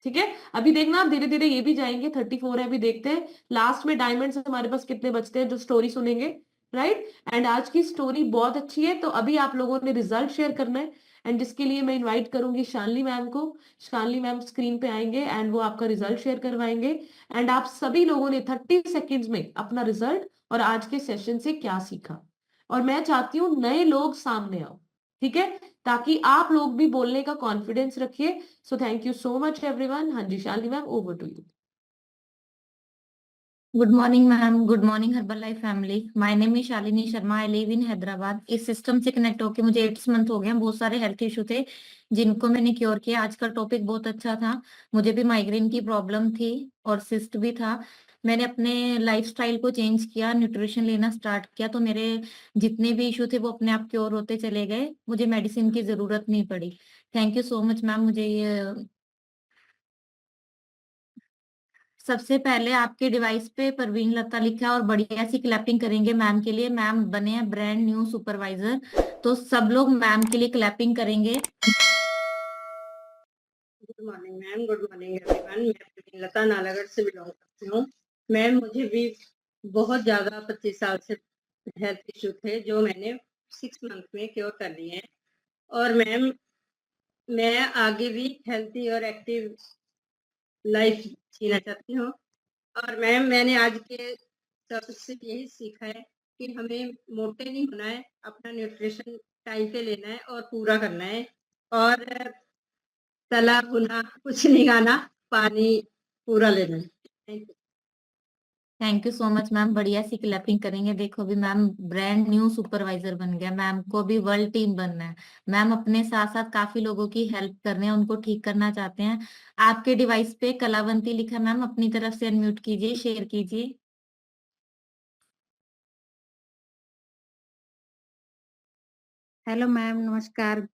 ठीक है, अभी देखना आप धीरे धीरे ये भी जाएंगे, 34 है, अभी देखते हैं लास्ट में डायमंड्स हमारे पास कितने बचते हैं जो स्टोरी सुनेंगे, राइट। एंड आज की स्टोरी बहुत अच्छी है, तो अभी आप लोगों ने रिजल्ट शेयर करना है, एंड जिसके लिए मैं इनवाइट करूंगी शालिनी मैम को। शालिनी मैम स्क्रीन पे आएंगे एंड वो आपका रिजल्ट शेयर करवाएंगे। एंड आप सभी लोगों ने 30 सेकेंड्स में अपना रिजल्ट और आज के सेशन से क्या सीखा, और मैं चाहती हूँ नए लोग सामने आओ, ठीक है, ताकि आप लोग भी बोलने का कॉन्फिडेंस रखिए। So thank you so much everyone. हाँ जी Shalini ma'am, over to you. Good morning ma'am, good morning herbal life family. My name is Shalini Sharma, I live in Hyderabad. इस सिस्टम से कनेक्ट होके मुझे 8 मंथ हो गए हैं। बहुत सारे हेल्थ इशू थे जिनको मैंने क्योर किया। आज का टॉपिक बहुत अच्छा था। मुझे भी माइग्रेन की प्रॉब्लम थी और सिस्ट भी था। मैंने अपने लाइफस्टाइल को चेंज किया, न्यूट्रिशन लेना स्टार्ट किया, तो मेरे जितने भी इशू थे वो अपने आप क्योर होते चले गए। मुझे मेडिसिन की जरूरत नहीं पड़ी। Thank you so much ma'am. मुझे ये सबसे पहले आपके डिवाइस पे परवीन लता लिखा है और बढ़िया सी क्लैपिंग करेंगे मैम के लिए। मैम बने हैं ब्रांड न्यू सुपरवाइजर, तो सब लोग मैम के लिए क्लैपिंग करेंगे। Good morning ma'am, good morning everyone. मैं प्रवीण लता नालागढ़ से बिलोंग करती हूँ। मैम मुझे भी बहुत ज्यादा 25 साल से हेल्थ इशू थे जो मैंने 6 मंथ में क्योर कर लिए हैं। और मैम मैं आगे भी हेल्थी और एक्टिव लाइफ जीना चाहती हूँ। और मैम मैंने आज के सत्र से यही सीखा है कि हमें मोटे नहीं होना है, अपना न्यूट्रिशन टाइम पे लेना है और पूरा करना है। और तला भुना कुछ नहीं खाना, पानी पूरा लेना है। Thank you. Thank you so much ma'am. बढ़िया सी क्लैपिंग करेंगे। देखो अभी मैम ब्रांड न्यू सुपरवाइजर बन गया। मैम को भी वर्ल्ड टीम बनना है। मैम अपने साथ साथ काफी लोगों की हेल्प करने हैं, उनको ठीक करना चाहते हैं। आपके डिवाइस पे कलावंती लिखा है मैम, अपनी तरफ से अनम्यूट कीजिए, शेयर कीजिए। हेलो मैम, नमस्कार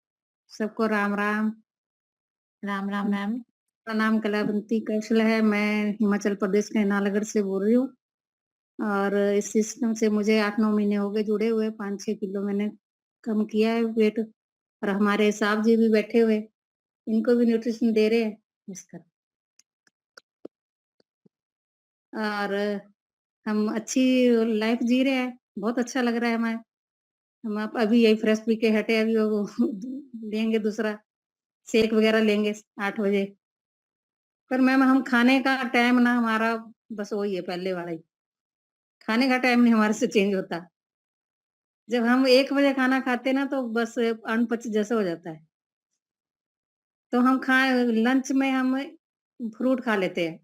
सबको। राम राम। राम राम मैम। मेरा नाम कलावंती कौशल है। मैं हिमाचल प्रदेश के नालागढ़ से बोल रही हूँ। और इस सिस्टम से मुझे 8-9 महीने हो गए जुड़े हुए। 5-6 किलो मैंने कम किया है वेट। और हमारे साहब जी भी बैठे हुए, इनको भी न्यूट्रिशन दे रहे हैं इसका। और हम अच्छी लाइफ जी रहे हैं, बहुत अच्छा लग रहा है हमें। हम आप अभी यही फ्रेश पी के हटे, अभी वो लेंगे दूसरा शेक वगैरह लेंगे 8 बजे। पर मैम हम खाने का टाइम ना हमारा बस वही है पहले वाला ही। खाने का टाइम नहीं हमारे से चेंज होता। जब हम 1 बजे खाना खाते ना तो बस अनपच जैसा हो जाता है। तो हम खा लंच में हम फ्रूट खा लेते हैं।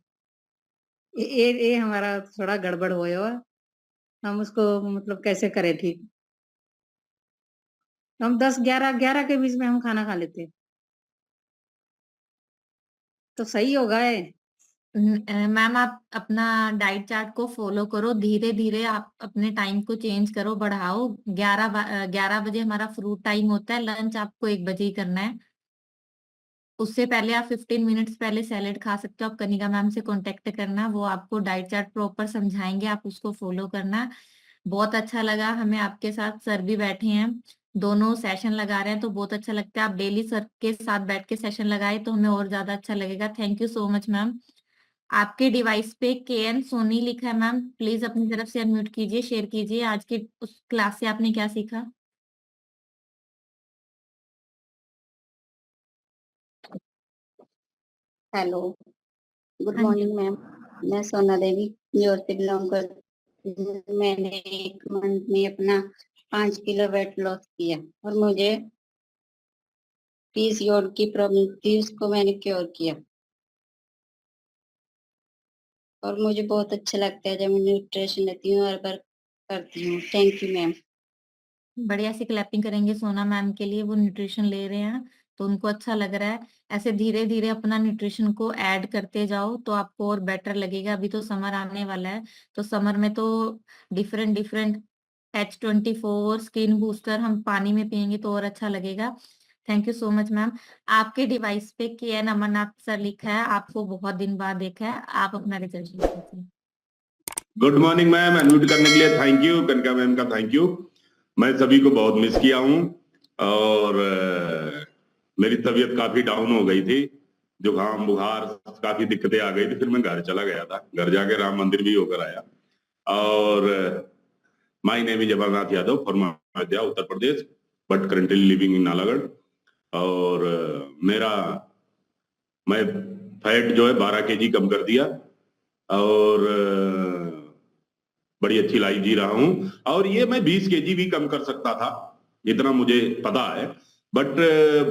ये हमारा थोड़ा गड़बड़ हुआ हुआ, हम उसको मतलब कैसे करें ठीक। हम 10-11 के बीच में हम खाना खा लेते हैं, तो सही होगा ये। मैम आप अपना डाइट चार्ट को फॉलो करो, धीरे धीरे आप अपने टाइम को चेंज करो, बढ़ाओ। 11 बजे हमारा फ्रूट टाइम होता है, लंच आपको 1 बजे ही करना है। उससे पहले आप 15 मिनट्स पहले सैलेड खा सकते हो। आप कनिका मैम से कांटेक्ट करना, वो आपको डाइट चार्ट प्रॉपर समझाएंगे, आप उसको फॉलो करना। बहुत अच्छा लगा हमें आपके साथ, सर भी बैठे हैं, दोनों सेशन लगा रहे हैं तो बहुत अच्छा लगता है। आप डेली सर के साथ बैठ के सेशन लगाए तो हमें और ज्यादा अच्छा लगेगा। Thank you so much ma'am. आपके डिवाइस पे KN सोनी लिखा है मैम, प्लीज अपनी तरफ से अनम्यूट कीजिए, शेयर कीजिए। आज की उस क्लास से आपने क्या सीखा? हेलो, गुड हाँ जी। Morning ma'am. मैं सोना देवी न्यूयॉर्क से बिलोंग करती हूँ। मैंने एक मंथ में अपना 5 किलो वेट लॉस किया और मुझे पीसीओडी की प्रॉब्लम थी, उसको मैंने क्योर किया और मुझे बहुत अच्छा लगता है जब मैं न्यूट्रिशन लेती हूँ और वर्क करती हूँ। Thank you ma'am. बढ़िया से क्लैपिंग करेंगे सोना मैम के लिए, वो न्यूट्रिशन ले रहे हैं तो उनको अच्छा लग रहा है। ऐसे धीरे धीरे अपना न्यूट्रिशन को ऐड करते जाओ तो आपको और बेटर लगेगा। अभी तो समर आने वाला है, तो समर में तो different different H24 skin booster हम पानी में पियेंगे तो और अच्छा लगेगा। Thank you so much ma'am. आपके डिवाइस पे KN अमरनाथ सर लिखा है, आपको बहुत दिन बाद देखा है, आप अपना रिजल्ट दीजिए। Good morning ma'am. अनम्यूट करने के लिए थैंक यू। कनका मैम का थैंक यू। मैं सभी को बहुत मिस किया हूँ और मेरी तबीयत काफी डाउन हो गई थी, जुकाम बुखार काफी दिक्कतें आ गई थी। फिर मैं घर चला गया था, घर जाके राम मंदिर भी होकर आया। और my name is Amarnath Yadav from Ayodhya Uttar Pradesh, but currently living in Nalagarh. और मैं फैट जो है 12 kg कम कर दिया और बड़ी अच्छी लाइफ जी रहा हूं। और ये मैं 20 kg भी कम कर सकता था, इतना मुझे पता है, बट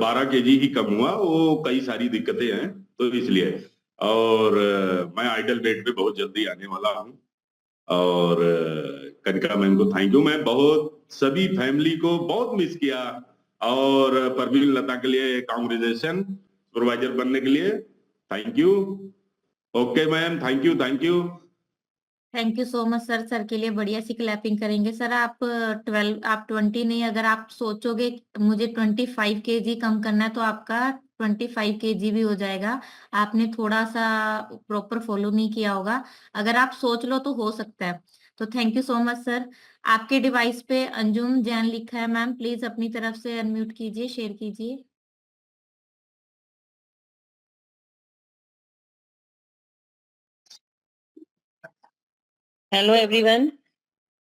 12 kg ही कम हुआ। वो कई सारी दिक्कतें हैं तो इसलिए। और मैं आइडल वेट पे बहुत जल्दी आने वाला हूं। और कनिका मैम को थैंक यू। मैं बहुत सभी फैमिली को बहुत मिस किया। और परवीन लता के लिए कांग्रेचुलेशन सुपरवाइजर बनने के लिए। Thank you. Okay ma'am, thank you thank you. Thank you so much sir. Sir के लिए बढ़िया सी क्लैपिंग करेंगे। सर आप 20 नहीं, अगर आप सोचोगे कि मुझे 25 kg कम करना है तो आपका 25 kg भी हो जाएगा। आपने थोड़ा सा प्रॉपर फॉलो नहीं किया होगा, अगर आप सोच लो तो हो सकता है। तो thank you so much sir. आपके डिवाइस पे अंजुम जैन लिखा है मैम, प्लीज अपनी तरफ से अनम्यूट कीजिए, शेयर कीजिए। हेलो एवरीवन,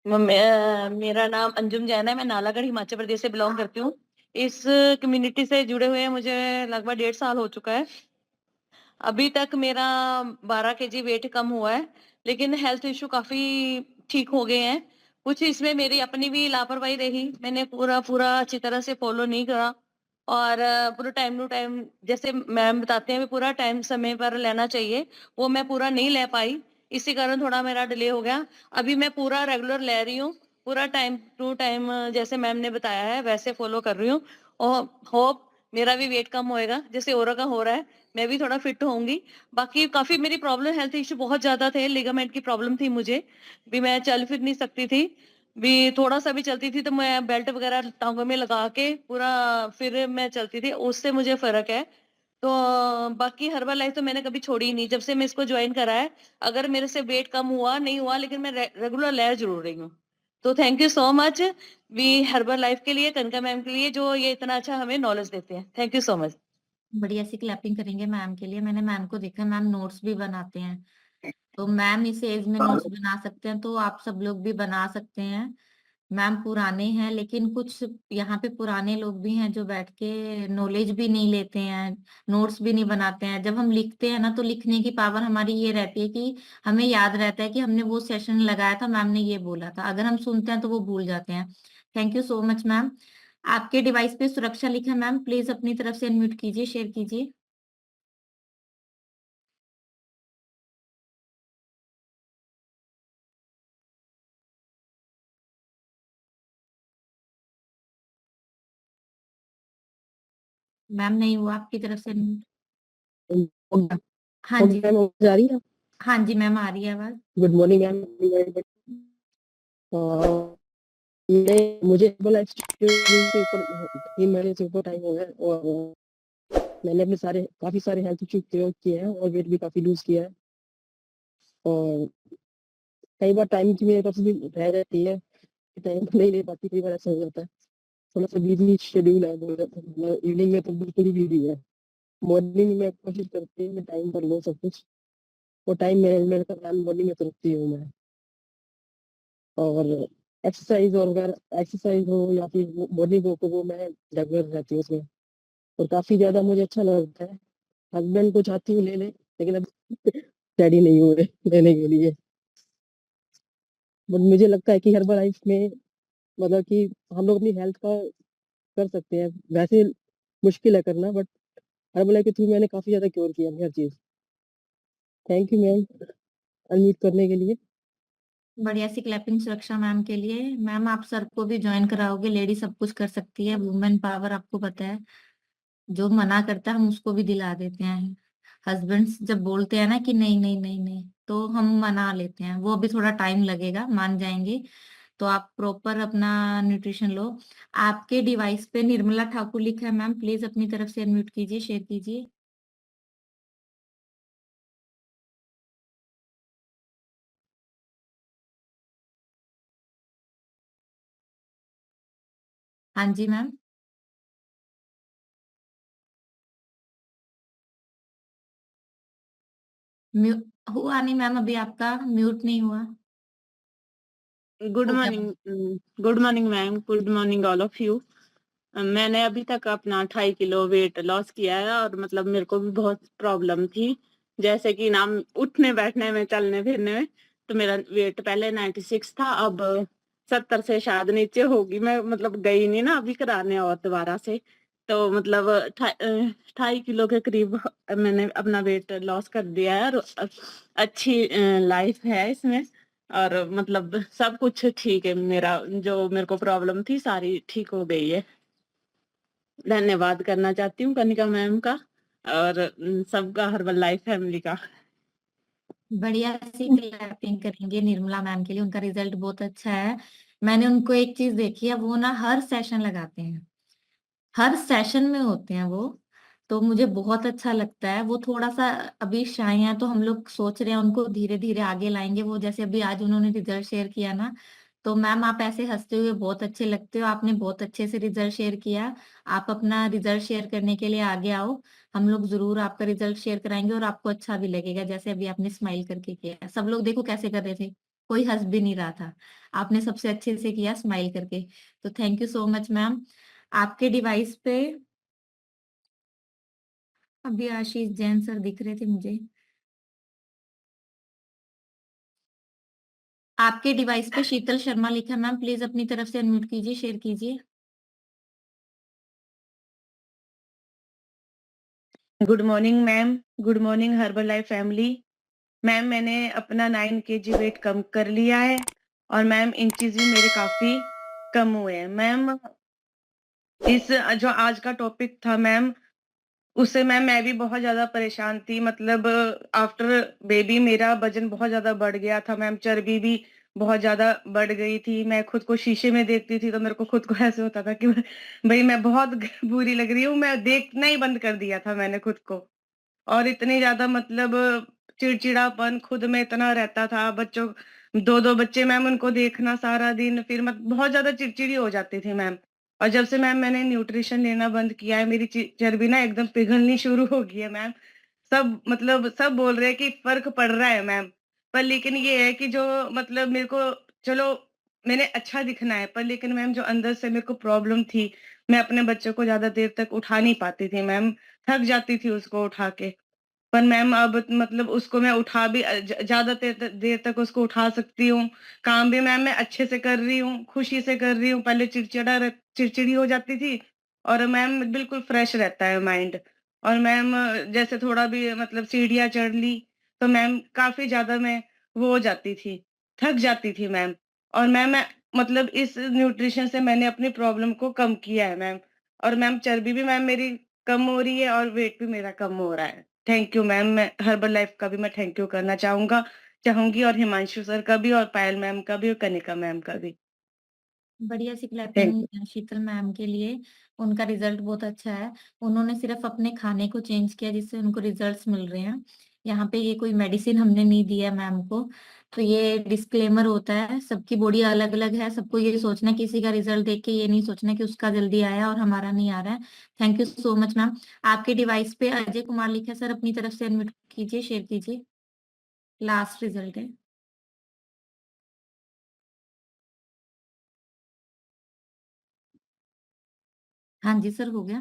मेरा नाम अंजुम जैन है। मैं नालागढ़ हिमाचल प्रदेश से बिलोंग करती हूँ। इस कम्युनिटी से जुड़े हुए मुझे लगभग 1.5 साल हो चुका है। अभी तक मेरा 12 kg वेट कम हुआ है, लेकिन हेल्थ इशू काफी ठीक हो गए हैं। कुछ इसमें मेरी अपनी भी लापरवाही रही, मैंने पूरा पूरा अच्छी तरह से फॉलो नहीं करा। और पूरा टाइम टू टाइम जैसे मैम बताते हैं भी पूरा टाइम समय पर लेना चाहिए, वो मैं पूरा नहीं ले पाई। इसी कारण थोड़ा मेरा डिले हो गया। अभी मैं पूरा रेगुलर ले रही हूँ, पूरा टाइम टू टाइम जैसे मैम ने बताया है वैसे फॉलो कर रही हूँ। और होप मेरा भी वेट कम होएगा जैसे औरों का हो रहा है, मैं भी थोड़ा फिट होऊंगी। बाकी काफी मेरी प्रॉब्लम हेल्थ इश्यू बहुत ज्यादा थे, लिगामेंट की प्रॉब्लम थी मुझे भी, मैं चल फिर नहीं सकती थी भी। थोड़ा सा भी चलती थी तो मैं बेल्ट वगैरह टांगों में लगा के पूरा फिर मैं चलती थी, उससे मुझे फर्क है। तो बाकी हर्बल लाइफ तो मैंने कभी छोड़ी ही नहीं जब से मैं इसको ज्वाइन करा है। अगर मेरे से वेट कम हुआ नहीं हुआ, लेकिन मैं रेगुलर ले जरूर रही हूँ। तो thank you so much we herbal life के लिए, कनका मैम के लिए जो ये इतना अच्छा हमें नॉलेज देते हैं। Thank you so much. बढ़िया सी क्लैपिंग करेंगे मैम के लिए। मैंने मैम को देखा, मैम नोट्स भी बनाते हैं, तो मैम इस एज में नोट्स बना सकते हैं तो आप सब लोग भी बना सकते हैं। मैम पुराने हैं, लेकिन कुछ यहाँ पे पुराने लोग भी हैं जो बैठ के नॉलेज भी नहीं लेते हैं, नोट्स भी नहीं बनाते हैं। जब हम लिखते हैं ना तो लिखने की पावर हमारी ये रहती है कि हमें याद रहता है कि हमने वो सेशन लगाया था, मैम ने ये बोला था। अगर हम सुनते हैं तो वो भूल जाते हैं। Thank you so much ma'am. आपके डिवाइस पे सुरक्षा लिखा है मैम, प्लीज अपनी तरफ से अनम्यूट कीजिए, शेयर कीजिए। मैम नहीं हुआ आपकी तरफ से unmute। हो हाँ जी, मैम आवाज आ रही है? हाँ जी मैम आ रही है आवाज। Good morning ma'am. मुझे लाइफ से ऊपर 3 महीने से ऊपर टाइम हो गया और मैंने अपने काफी सारे हेल्थ इश्यू क्योर किए हैं और वेट भी काफी लूज किया है। और कई बार टाइम की मेरे पास भी रह जाती है, टाइम नहीं ले पाती, कई बार ऐसा हो जाता है। थोड़ा सा बिजी शेड्यूल है, इवनिंग में तो बिल्कुल ही बिजी है। मॉर्निंग में कोशिश करती हूँ टाइम पर लो सब कुछ, और टाइम मैनेजमेंट का ध्यान मॉर्निंग में तो रखती हूँ मैं। और एक्सरसाइज, और अगर एक्सरसाइज हो या फिर मॉर्निंग वॉक हो, वो मैं रेगुलर रहती हूँ उसमें, और काफी ज्यादा मुझे अच्छा लगता है। हस्बैंड को चाहती हूँ ले ले, लेकिन अब रेडी नहीं हुए लेने के लिए। बट मुझे लगता है कि हर्बल लाइफ में मतलब कि हम लोग अपनी हेल्थ का कर सकते हैं। वैसे मुश्किल है करना, बट हर्बल लाइफ के थ्रू मैंने काफी ज्यादा क्योर किया हर चीज। थैंक यू मैम अनम्यूट करने के लिए। बढ़िया सी क्लैपिंग सुरक्षा मैम के लिए। मैम आप सर को भी ज्वाइन कराओगे, लेडी सब कुछ कर सकती है, वुमेन पावर आपको पता है। जो मना करता है हम उसको भी दिला देते हैं। हस्बैंड्स जब बोलते हैं ना कि नहीं नहीं नहीं नहीं, तो हम मना लेते हैं। वो अभी थोड़ा टाइम लगेगा, मान जाएंगे। तो आप प्रॉपर अपना न्यूट्रिशन लो। आपके डिवाइस पे निर्मला ठाकुर लिखा है मैम, प्लीज अपनी तरफ से अनम्यूट कीजिए, शेयर कीजिए। हाँ जी मैम। म्यू हुआ नहीं मैम, अभी आपका म्यूट नहीं हुआ। गुड हो गया morning. Good morning ma'am, good morning all of you. मैंने अभी तक अपना 2.5 किलो वेट लॉस किया है, और मतलब मेरे को भी बहुत प्रॉब्लम थी, जैसे कि नाम उठने बैठने में, चलने फिरने में। तो मेरा वेट पहले 96 था, अब 70 से शायद नीचे होगी। मैं मतलब गई नहीं ना अभी कराने और दोबारा से, तो मतलब 2.5 किलो के करीब मैंने अपना वेट लॉस कर दिया है, और अच्छी लाइफ है इसमें। और मतलब सब कुछ ठीक है, मेरा जो मेरे को प्रॉब्लम थी सारी ठीक हो गई है। धन्यवाद करना चाहती हूँ कनिका मैम का, और सबका, हर्बल लाइफ फैमिली का। बढ़िया सी क्लैपिंग करेंगे निर्मला मैम के लिए, उनका रिजल्ट बहुत अच्छा है। मैंने उनको एक चीज देखी है, वो ना हर सेशन लगाते हैं, हर सेशन में होते हैं वो। तो मुझे बहुत अच्छा लगता है। वो थोड़ा सा अभी शाय है, तो हम लोग सोच रहे हैं उनको धीरे धीरे आगे लाएंगे। वो जैसे अभी आज उन्होंने रिजल्ट शेयर किया ना, तो मैम आप ऐसे हंसते हुए बहुत अच्छे लगते हो, आपने बहुत अच्छे से रिजल्ट शेयर किया। आप अपना रिजल्ट शेयर करने के लिए आगे आओ, हम लोग जरूर आपका रिजल्ट शेयर कराएंगे, और आपको अच्छा भी लगेगा। जैसे अभी आपने स्माइल करके किया, सब लोग देखो कैसे कर रहे थे, कोई हंस भी नहीं रहा था, आपने सबसे अच्छे से किया स्माइल करके। तो thank you so much ma'am. आपके डिवाइस पे अभी आशीष जैन सर दिख रहे थे मुझे। आपके डिवाइस पे शीतल शर्मा लिखा है मैम, प्लीज अपनी तरफ से अनम्यूट कीजिए, शेयर कीजिए। Good morning ma'am, good morning herbal life family. Ma'am मैंने अपना 9 kg वेट कम कर लिया है, और मैम इंचेस भी मेरे काफी कम हुए हैं मैम। इस जो आज का टॉपिक था मैम, उससे मैम मैं भी बहुत ज्यादा परेशान थी। मतलब आफ्टर बेबी मेरा वजन बहुत ज्यादा बढ़ गया था मैम, चर्बी भी बहुत ज्यादा बढ़ गई थी। मैं खुद को शीशे में देखती थी तो मेरे को खुद को ऐसे होता था कि भाई मैं बहुत बुरी लग रही हूँ। मैं देखना ही बंद कर दिया था मैंने खुद को। और इतनी ज्यादा मतलब चिड़चिड़ापन खुद में इतना रहता था। बच्चों, 2 2 बच्चे मैम, उनको देखना सारा दिन, फिर मत बहुत ज्यादा चिड़चिड़ी हो जाती थी मैम। और जब से मैम मैंने न्यूट्रिशन लेना बंद किया है, मेरी चर्बी ना एकदम पिघलनी शुरू हो गई है मैम। सब मतलब सब बोल रहे हैं कि फर्क पड़ रहा है मैम। पर लेकिन ये है कि जो मतलब मेरे को, चलो मैंने अच्छा दिखना है, पर लेकिन मैम जो अंदर से मेरे को प्रॉब्लम थी, मैं अपने बच्चों को ज्यादा देर तक उठा नहीं पाती थी मैम, थक जाती थी उसको उठा के। पर मैम अब मतलब उसको मैं उठा भी ज्यादा देर तक उसको उठा सकती हूँ। काम भी मैम मैं अच्छे से कर रही हूँ, खुशी से कर रही हूँ। पहले चिड़चिड़ी हो जाती थी, और मैम बिल्कुल फ्रेश रहता है माइंड। और मैम जैसे थोड़ा भी मतलब सीढ़ियाँ चढ़ ली, तो मैम काफी ज्यादा मैं वो हो जाती थी, थक जाती थी मैम। और मैम मैं मतलब इस न्यूट्रिशन से मैंने अपनी प्रॉब्लम को कम किया है मैम। और मैम चर्बी भी मैम मेरी कम हो रही है और वेट भी मेरा कम हो रहा है। Thank you ma'am. मैं हर्बल लाइफ का भी मैं थैंक यू करना चाहूंगी और हिमांशु सर का भी और पायल मैम का भी और कनिका मैम का भी। बढ़िया सी थैंक क्लैपिंग शीतल मैम के लिए। उनका रिजल्ट बहुत अच्छा है। उन्होंने सिर्फ अपने खाने को चेंज किया जिससे उनको रिजल्ट्स मिल रहे हैं। यहाँ पे ये कोई मेडिसिन हमने नहीं दिया मैम को। तो ये डिस्क्लेमर होता है, सबकी बॉडी अलग अलग है। सबको ये सोचना है, किसी का रिजल्ट देख के ये नहीं सोचना कि उसका जल्दी आया और हमारा नहीं आ रहा है। Thank you so much ma'am. आपके डिवाइस पे अजय कुमार लिखा है सर, अपनी तरफ से अनम्यूट कीजिए, शेयर कीजिए। लास्ट रिजल्ट है। हाँ जी सर, हो गया।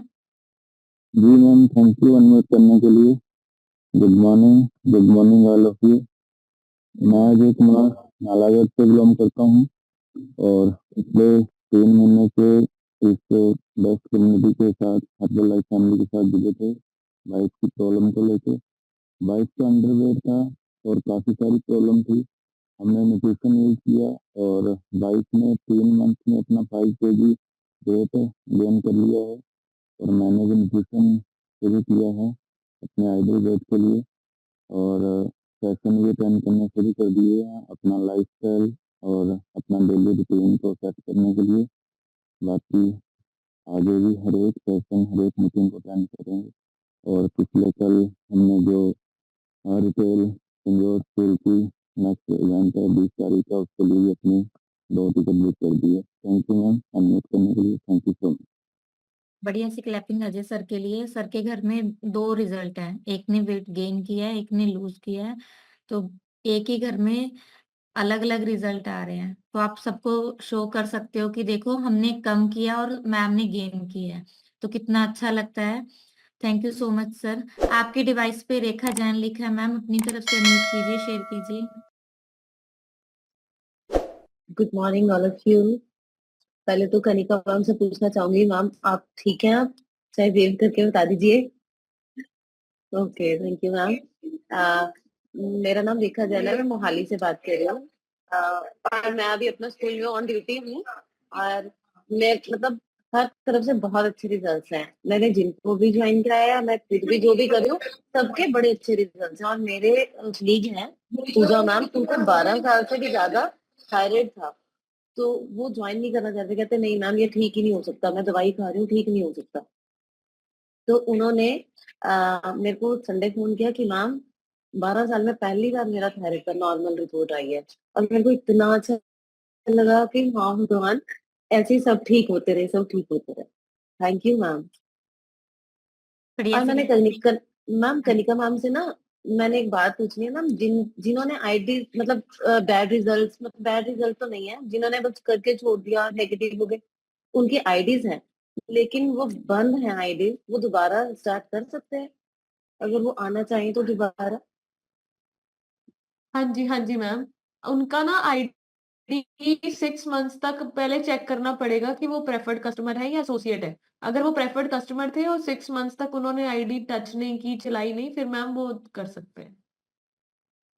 जी मैम, थैंक यू अनम्यूट करने के लिए। Good morning all of you. मैं अजय कुमार नालागढ़ से बिलोंग करता हूँ और पिछले 3 महीने से इस बेस्ट कम्युनिटी के साथ हर्बल लाइफ फैमिली के साथ जुड़े थे वाइफ की प्रॉब्लम को लेके। वाइफ का अंडरवेट था और काफ़ी सारी प्रॉब्लम थी। हमने न्यूट्रिशन यूज किया और वाइफ ने 3 मंथ में अपना 5 kg वेट गेन कर लिया है और मैंने भी न्यूट्रिशन शुरू किया है अपने आइडियल वेट के लिए और सेशन ये अटेंड करने शुरू कर दिए हैं अपना लाइफस्टाइल और अपना डेली रूटीन को सेट करने के लिए। बाकी आगे भी हर एक सेशन हर एक मीटिंग को अटेंड करेंगे। और पिछले कल हमने जो रिटेल इंडोर स्कूल की नेक्स्ट इवेंट है 20 तारीख का, उसके लिए भी अपनी 2 टिकट बुक कर दी है। थैंक यू मैम अनम्यूट करने के लिए। Thank you so much. बढ़िया सी क्लैपिंग अजय सर के लिए। सर के घर में 2 रिजल्ट हैं, एक ने वेट गेन किया है, एक ने लूज किया है। तो एक ही घर में अलग अलग रिजल्ट आ रहे हैं। तो आप सबको शो कर सकते हो कि देखो हमने कम किया और मैम ने गेन किया है। तो कितना अच्छा लगता है। Thank you so much sir. आपके डिवाइस पे रेखा जैन लिखा है मैम, अपनी तरफ से म्यूट कीजिए, शेयर कीजिए। Good morning all of you. पहले तो कनिका मैम से पूछना चाहूंगी, मैम आप ठीक हैं? आप चाहे वेव करके बता दीजिए। Okay, thank you ma'am. मेरा नाम रेखा जैन है, मैं मोहाली से बात कर रही हूँ। और मैं अभी अपना स्कूल में ऑन ड्यूटी हूँ और मैं मतलब हर तरफ से बहुत अच्छे रिजल्ट्स हैं। मैंने जिनको भी ज्वाइन कराया, मैं खुद भी जो भी कर रही हूँ, सबके बड़े अच्छे रिजल्ट्स हैं। और मेरे लीग हैं पूजा मैम, उनको 12 साल से भी ज्यादा थायराइड था, तो वो ज्वाइन नहीं करना चाहते। कहते नहीं मैम ये ठीक ही नहीं हो सकता, मैं दवाई खा रही हूँ ठीक नहीं हो सकता। तो उन्होंने मेरे को संडे फोन किया कि मैम 12 साल में पहली बार मेरा थायराइड का नॉर्मल रिपोर्ट आई है। और मेरे को इतना अच्छा लगा कि हाँ भगवान ऐसे ही सब ठीक होते रहे, सब ठीक होते रहे। Thank you ma'am. बढ़िया और सी मैंने क्लैपिंग। कनिका मैम से ना मैंने एक बात पूछनी है मैम, जिन्होंने आईडी मतलब बैड रिजल्ट तो नहीं है, जिन्होंने बस करके छोड़ दिया, नेगेटिव हो गए, उनकी आईडीज हैं लेकिन वो बंद है आईडी, वो दोबारा स्टार्ट कर सकते हैं अगर वो आना चाहें तो दोबारा? हाँ जी मैम। उनका ना आईडी 6 मंथ्स तक पहले चेक करना पड़ेगा कि वो प्रेफर्ड कस्टमर है या एसोसिएट है। अगर वो प्रेफर्ड कस्टमर थे और 6 मंथ्स तक उन्होंने आईडी टच नहीं की, चलाई नहीं, फिर मैम वो कर सकते हैं।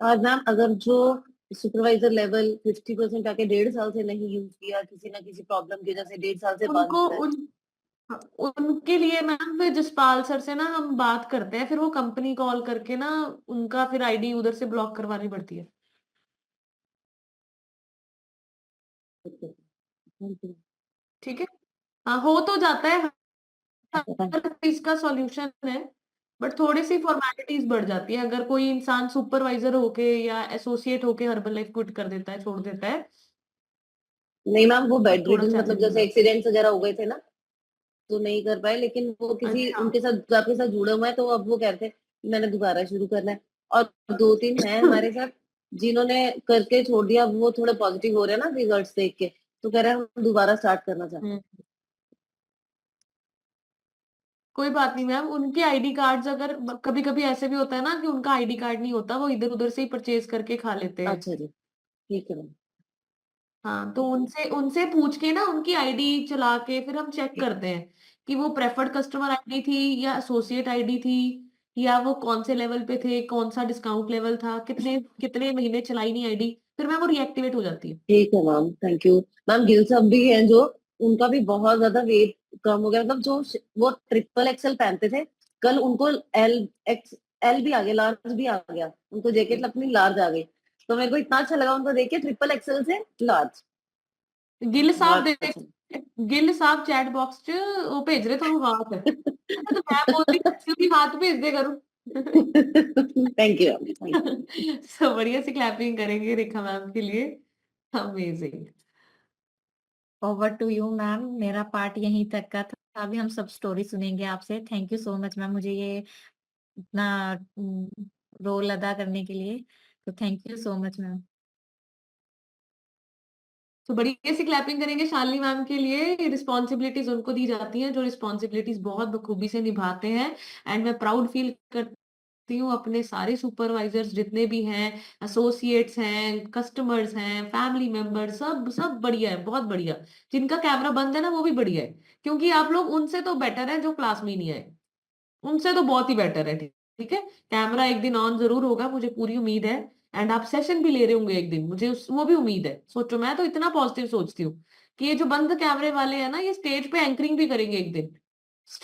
और मैम अगर जो सुपरवाइजर लेवल 50% आके 1.5 साल से नहीं यूज किया, किसी ना किसी प्रॉब्लम की वजह से 1.5 साल से बंद उनको है। उनके लिए मैम फिर जसपाल सर से ना हम बात करते हैं, फिर वो कंपनी कॉल करके ना उनका फिर आईडी उधर से ब्लॉक करवानी पड़ती है। ठीक है। हाँ, हो तो जाता है, हर चीज का सॉल्यूशन है, बट थोड़ी सी फॉर्मेलिटीज बढ़ जाती है अगर कोई इंसान सुपरवाइजर होके या एसोसिएट होके हर्बल लाइफ क्विट कर देता है, छोड़ देता है। नहीं मैम वो तब बेड थोड़ा रिडन मतलब चैलेंजिंग जैसे है। एक्सीडेंट्स वगैरह हो गए थे ना, तो नहीं कर पाए, लेकिन वो किसी अच्छा। उनके साथ आपके साथ जुड़े हुए हैं, तो अब वो कहते हैं मैंने दोबारा शुरू करना है। और 2-3 हैं हमारे साथ जिन्होंने करके छोड़ दिया, वो थोड़े पॉजिटिव हो रहे हैं ना रिजल्ट्स देख के, तो कह रहे हैं हम दोबारा स्टार्ट करना चाहते हैं। हम्म, कोई बात नहीं मैम। उनके आईडी कार्ड्स अगर कभी कभी ऐसे भी होता है ना कि उनका आईडी कार्ड नहीं होता, वो इधर उधर से ही परचेज करके खा लेते हैं। अच्छा जी, ठीक है मैम। हाँ, तो उनसे उनसे पूछ के ना उनकी आईडी चला के फिर हम चेक करते हैं कि वो प्रेफर्ड कस्टमर आईडी थी या एसोसिएट आईडी थी, या वो कौन से लेवल पे थे, कौन सा डिस्काउंट लेवल था, कितने कितने महीने चलाई नहीं आईडी, फिर मैम वो रिएक्टिवेट हो जाती है। ठीक है ma'am, thank you ma'am. Gill साहब भी हैं जो, उनका भी बहुत ज्यादा वेट कम हो गया, मतलब वो ट्रिपल एक्सएल पहनते थे, कल उनको एल भी आ गया, लार्ज भी आ गया, उनको जैकेट अपनी लार्ज आ गई। तो मेरे को इतना अच्छा लगा उनको देख के, ट्रिपल एक्सएल से लार्ज। गिल साहब बहुत देख, अच्छा। गिल साहब चैट बॉक्स च वो भेज रहे ਤੁਹਾਨੂੰ हाथ तो मैं बोलती क्योंकि हाथ भेज दे करूं thank you, thank you. So बढ़िया सी क्लैपिंग करेंगे रेखा मैम के लिए। Amazing. Over to you ma'am, मेरा पार्ट यहीं तक का था, अभी हम सब स्टोरी सुनेंगे आपसे। Thank you so much ma'am मुझे ये अपना रोल अदा करने के लिए, तो thank you so much ma'am. तो बढ़िया सी क्लैपिंग करेंगे शालिनी मैम के लिए। रिस्पॉन्सिबिलिटीज उनको दी जाती हैं जो रिस्पॉन्सिबिलिटीज बहुत बखूबी से निभाते हैं। एंड मैं प्राउड फील करती हूँ अपने सारे सुपरवाइजर्स जितने भी हैं, एसोसिएट्स हैं, कस्टमर्स हैं, फैमिली मेंबर्स, सब सब बढ़िया है, बहुत बढ़िया। जिनका कैमरा बंद है ना वो भी बढ़िया है, क्योंकि आप लोग उनसे तो बेटर है जो क्लास में ही नहीं आए, उनसे तो बहुत ही बेटर है। ठीक ठीक है। कैमरा एक दिन ऑन जरूर होगा, मुझे पूरी उम्मीद है। एंड आप सेशन भी ले रहे होंगे एक दिन, मुझे वो भी उम्मीद है। सोचो, मैं तो इतना पॉजिटिव सोचती हूँ कि ये जो बंद कैमरे वाले हैं ना, ये स्टेज पे एंकरिंग भी करेंगे एक दिन,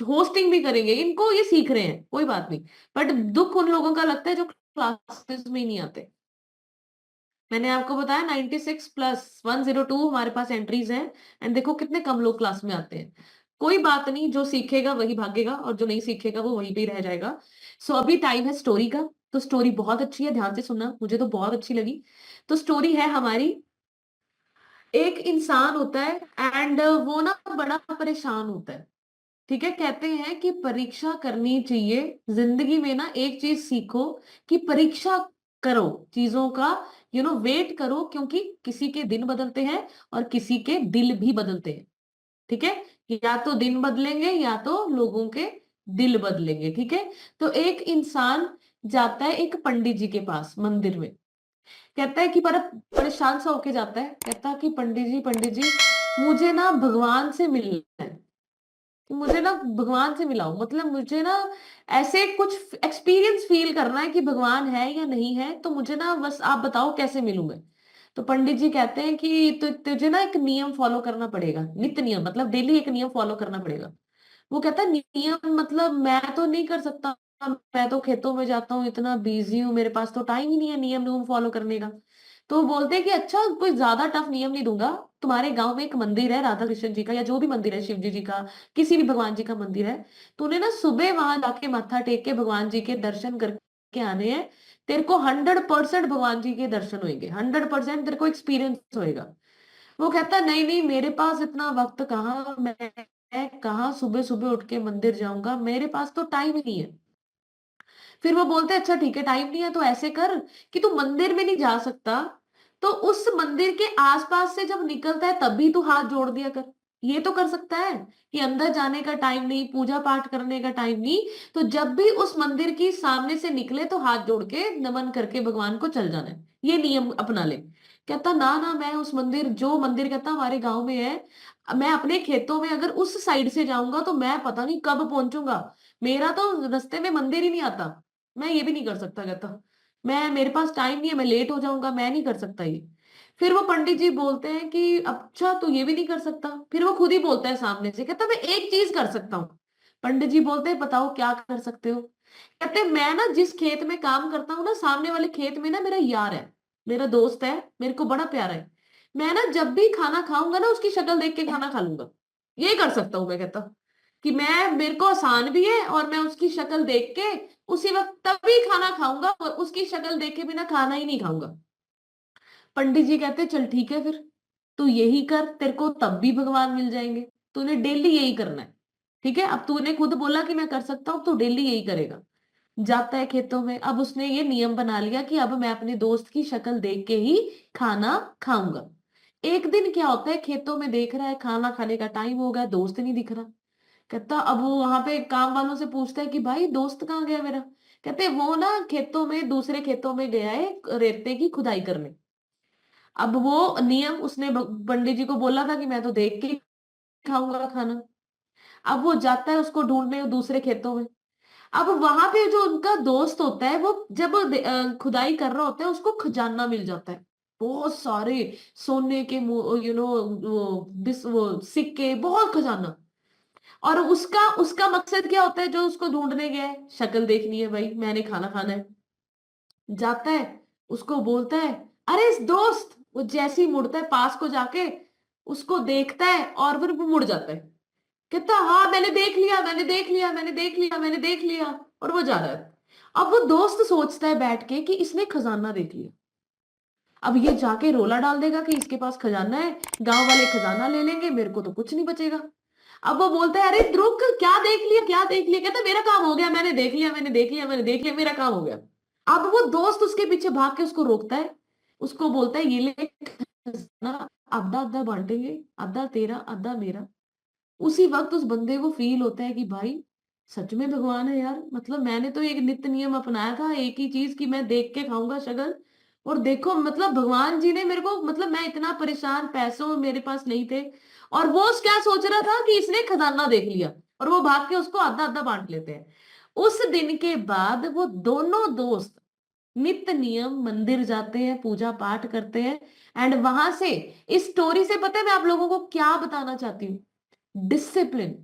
होस्टिंग भी करेंगे। इनको ये सीख रहे हैं, कोई बात नहीं। बट दुख उन लोगों का लगता है जो क्लासेस में ही नहीं आते। मैंने आपको बताया 96+102 हमारे पास एंट्रीज हैं। एंड देखो कितने कम लोग क्लास में आते हैं। कोई बात नहीं, जो सीखेगा वही भागेगा और जो नहीं सीखेगा वो वहीं पे ही रह जाएगा। सो अभी टाइम है स्टोरी का। तो स्टोरी बहुत अच्छी है, ध्यान से सुनना, मुझे तो बहुत अच्छी लगी। तो स्टोरी है हमारी, एक इंसान होता है एंड वो ना बड़ा परेशान होता है। ठीक है। कहते हैं कि परीक्षा करनी चाहिए जिंदगी में ना, एक चीज सीखो कि परीक्षा करो चीजों का, वेट करो, क्योंकि किसी के दिन बदलते हैं और किसी के दिल भी बदलते हैं। ठीक है। या तो दिन बदलेंगे या तो लोगों के दिल बदलेंगे। ठीक है। तो एक इंसान जाता है एक पंडित जी के पास मंदिर में। कहता है कि पर परेशान सा होके जाता है, कहता है कि पंडित जी मुझे ना भगवान से मिलना है, कि मुझे ना भगवान से मिलाओ, मतलब मुझे ना ऐसे कुछ एक्सपीरियंस फील करना है कि भगवान है या नहीं है, तो मुझे ना बस आप बताओ कैसे मिलूं मैं। तो पंडित जी कहते हैं कि तुझे ना एक नियम फॉलो करना पड़ेगा, नित्य नियम, मतलब डेली एक नियम फॉलो करना पड़ेगा। वो कहता है नियम मतलब मैं तो नहीं कर सकता, मैं तो खेतों में जाता हूँ, इतना बिजी हूँ, मेरे पास तो टाइम ही नहीं है नियम नियम फॉलो करने का। तो वो बोलते हैं कि अच्छा कोई ज्यादा टफ नियम नहीं दूंगा। तुम्हारे गांव में एक मंदिर है राधा कृष्ण जी का, या जो भी मंदिर है, शिव जी का, किसी भी भगवान जी का मंदिर है, तूने ना सुबह वहां जाके माथा टेक के भगवान जी के दर्शन करके आने हैं। तेरे को 100% भगवान जी के दर्शन होंगे, 100% तेरे को एक्सपीरियंस होएगा। वो कहता है नहीं नहीं, मेरे पास इतना वक्त कहाँ, मैं कहाँ सुबह सुबह उठ के मंदिर जाऊंगा, मेरे पास तो टाइम ही नहीं है। फिर वो बोलते हैं अच्छा ठीक है, टाइम नहीं है तो ऐसे कर कि तू मंदिर में नहीं जा सकता, तो उस मंदिर के आसपास से जब निकलता है तब भी तू हाथ जोड़ दिया कर। ये तो कर सकता है कि अंदर जाने का टाइम नहीं, पूजा पाठ करने का टाइम नहीं, तो जब भी उस मंदिर की सामने से निकले तो हाथ जोड़ के नमन करके भगवान को चल जाना है, ये नियम अपना ले। कहता ना ना, मैं उस मंदिर, जो मंदिर कहता हमारे गांव में है, मैं अपने खेतों में अगर उस साइड से जाऊंगा तो मैं पता नहीं कब पहुंचूंगा, मेरा तो रास्ते में मंदिर ही नहीं आता, मैं ये भी नहीं कर सकता। कहता मैं, मेरे पास टाइम नहीं है, मैं लेट हो जाऊंगा, मैं नहीं कर सकता ये। फिर वो पंडित जी बोलते हैं कि अच्छा तू ये भी नहीं कर सकता। फिर वो खुद ही बोलता है सामने से, कहता मैं एक चीज कर सकता हूँ। पंडित जी बोलते हैं बताओ क्या कर सकते हो। कहते मैं ना जिस खेत में काम करता हूँ ना, सामने वाले खेत में ना मेरा यार है, मेरा दोस्त है, मेरे को बड़ा प्यारा है। मैं ना जब भी खाना खाऊंगा ना उसकी शक्ल देख के खाना खा लूंगा, ये कर सकता हूँ मैं। कहता कि मैं, मेरे को आसान भी है और मैं उसकी शक्ल देख के उसी वक्त तभी खाना खाऊंगा, और उसकी शक्ल देख के बिना खाना ही नहीं खाऊंगा। पंडित जी कहते चल ठीक है, फिर तू यही कर, तेरे को तब भी भगवान मिल जाएंगे, तूने डेली यही करना है। ठीक है। अब तूने खुद बोला कि मैं कर सकता हूँ, तो डेली यही करेगा। जाता है खेतों में, अब उसने ये नियम बना लिया कि अब मैं अपने दोस्त की शक्ल देख के ही खाना खाऊंगा। एक दिन क्या होता है, खेतों में देख रहा है खाना खाने का टाइम हो गया, दोस्त नहीं दिख रहा। कहता, अब वो वहां पे काम वालों से पूछता है कि भाई दोस्त कहाँ गया मेरा। कहते वो ना खेतों में, दूसरे खेतों में गया है रेते की खुदाई करने। अब वो नियम उसने पंडित जी को बोला था कि मैं तो देख के ही खाऊंगा खाना। अब वो जाता है उसको ढूंढने दूसरे खेतों में। अब वहां पे जो उनका दोस्त होता है, वो जब खुदाई कर रहा होता है, उसको खजाना मिल जाता है, बहुत सारे सोने के, वो सिक्के, बहुत खजाना। और उसका उसका मकसद क्या होता है जो उसको ढूंढने गया है? शक्ल देखनी है भाई, मैंने खाना खाना है। जाता है, उसको बोलता है अरे इस दोस्त, वो जैसे ही मुड़ता है पास को जाके उसको देखता है और फिर वो मुड़ जाता है, कहता हाँ मैंने देख लिया, मैंने देख लिया, मैंने देख लिया, मैंने देख लिया, और वो जा रहा है। अब वो दोस्त सोचता है बैठ के कि इसने खजाना देख लिया, अब ये जाके रोला डाल देगा कि इसके पास खजाना है, गांव वाले खजाना ले लेंगे, मेरे को तो कुछ नहीं बचेगा। अब वो बोलता है अरे रुक, क्या देख लिया, क्या देख लिया? कहता मेरा काम हो गया, मैंने देख लिया, मैंने देख लिया, मैंने देख लिया, मेरा काम हो गया। अब वो दोस्त उसके पीछे भाग के उसको रोकता है, उसको बोलता है ये ले खजाना, आधा आधा बांटेंगे, आधा तेरा आधा मेरा। उसी वक्त उस बंदे को फील होता है कि भाई सच में भगवान है यार, मतलब मैंने तो एक नित्य नियम अपनाया था, एक ही चीज की मैं देख के खाऊंगा शगल, और देखो मतलब भगवान जी ने मेरे को, मतलब मैं इतना परेशान, पैसों मेरे पास नहीं थे, और वो क्या सोच रहा था कि इसने खजाना देख लिया, और वो भाग के उसको आधा आधा बांट लेते हैं। उस दिन के बाद वो दोनों दोस्त नित्य नियम मंदिर जाते हैं, पूजा पाठ करते हैं, एंड वहां से, इस स्टोरी से पता है मैं आप लोगों को क्या बताना चाहती हूँ? डिसिप्लिन,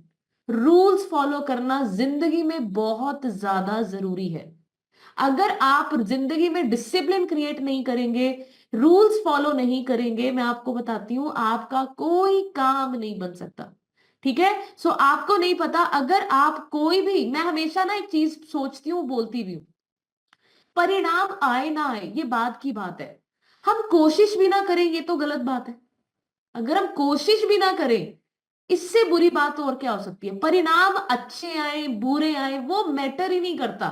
रूल्स फॉलो करना जिंदगी में बहुत ज्यादा जरूरी है। अगर आप जिंदगी में डिसिप्लिन क्रिएट नहीं करेंगे, रूल्स फॉलो नहीं करेंगे, मैं आपको बताती हूं आपका कोई काम नहीं बन सकता। ठीक है, सो आपको नहीं पता, अगर आप कोई भी, मैं हमेशा ना एक चीज सोचती हूँ, बोलती भी हूँ, परिणाम आए ना आए ये बात की बात है, हम कोशिश भी ना करें ये तो गलत बात है। अगर हम कोशिश भी ना करें, इससे बुरी बात और क्या हो सकती है? परिणाम अच्छे आए बुरे आए वो मैटर ही नहीं करता,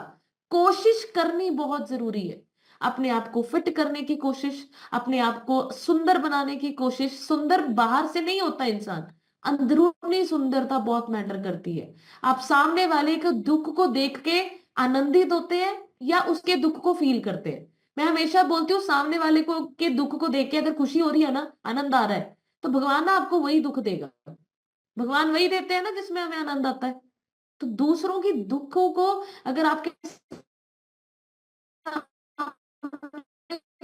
कोशिश करनी बहुत जरूरी है। अपने आप को फिट करने की कोशिश, अपने आप को सुंदर बनाने की कोशिश। सुंदर बाहर से नहीं होता इंसान, अंदरूनी सुंदरता बहुत मैटर करती है। आप सामने वाले के दुख को देख के आनंदित होते हैं या उसके दुख को फील करते हैं? मैं हमेशा बोलती हूँ सामने वाले को के दुख को देख के अगर खुशी हो रही है ना, आनंद आ रहा है, तो भगवान ना आपको वही दुख देगा। भगवान वही देते हैं ना जिसमें हमें आनंद आता है। तो दूसरों की दुखों को अगर आपके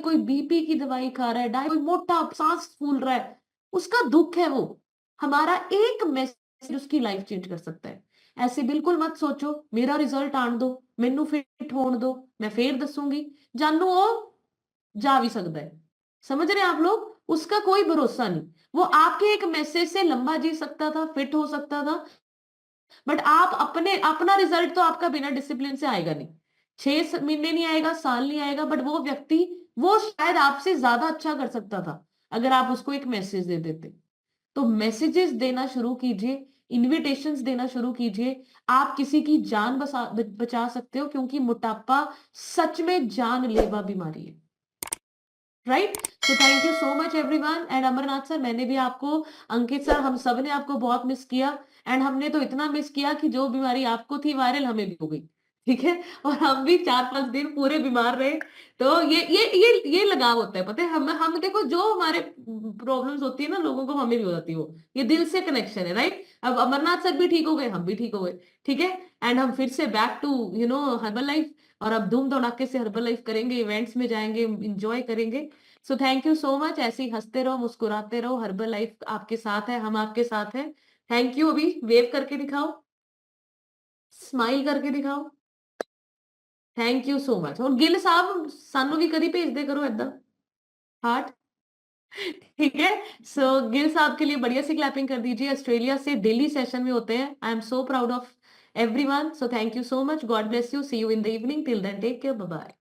कोई बीपी की दवाई खा रहा है, कोई मोटा सांस फूल रहा है, उसका दुख है वो, हमारा एक मैसेज उसकी लाइफ चेंज कर सकता है। ऐसे बिल्कुल मत सोचो मेरा रिजल्ट आन दो, मैनू फिट होने दो, मैं फिर दसूंगी, जानू वो जा भी सकता है। समझ रहे हैं आप लोग? उसका कोई भरोसा नहीं, वो आपके एक मैसेज से लंबा जी सकता था, फिट हो सकता था, बट आप अपना रिजल्ट तो आपका बिना डिसिप्लिन से आएगा नहीं। 6 महीने नहीं आएगा, साल नहीं आएगा, बट वो व्यक्ति वो शायद आपसे ज्यादा अच्छा कर सकता था अगर आप उसको एक मैसेज दे देते। तो मैसेजेस देना शुरू कीजिए, इनविटेशंस देना शुरू कीजिए, आप किसी की जान बचा सकते हो, क्योंकि मोटापा सच में जानलेवा बीमारी है। Right, so thank you so much everyone. And Amarnath sir, मैंने भी आपको, अंकित सर, हम सब ने आपको बहुत मिस किया, एंड हमने तो इतना मिस किया कि जो बीमारी आपको थी वायरल हमें भी हो गई। ठीक है, और हम भी 4-5 दिन पूरे बीमार रहे। तो ये लगाव होता है, पता है, हम देखो जो हमारे प्रॉब्लम्स होती है ना लोगों को, हमें भी हो जाती है, वो ये दिल से कनेक्शन है। राइट, अब अमरनाथ सर भी ठीक हो गए, हम भी ठीक हो गए। ठीक है, एंड हम फिर से बैक टू हर्बल लाइफ, और अब धूम धड़ाके से हर्बल लाइफ करेंगे, इवेंट्स में जाएंगे, इंजॉय करेंगे। सो थैंक यू सो मच, ऐसे ही हंसते रहो, मुस्कुराते रहो, हर्बल लाइफ आपके साथ है, हम आपके साथ हैं। Thank you. अभी वेव करके दिखाओ, स्माइल करके दिखाओ। Thank you so much. और गिल साहब सानू भी कभी भेज दे करो ਏਦਾਂ हार्ट। ठीक है, सो गिल साहब के लिए बढ़िया सी क्लैपिंग कर दीजिए, ऑस्ट्रेलिया से डेली सेशन में होते हैं। I am so proud of everyone, so thank you so much, God bless you, see you in the evening, till then take care, bye bye.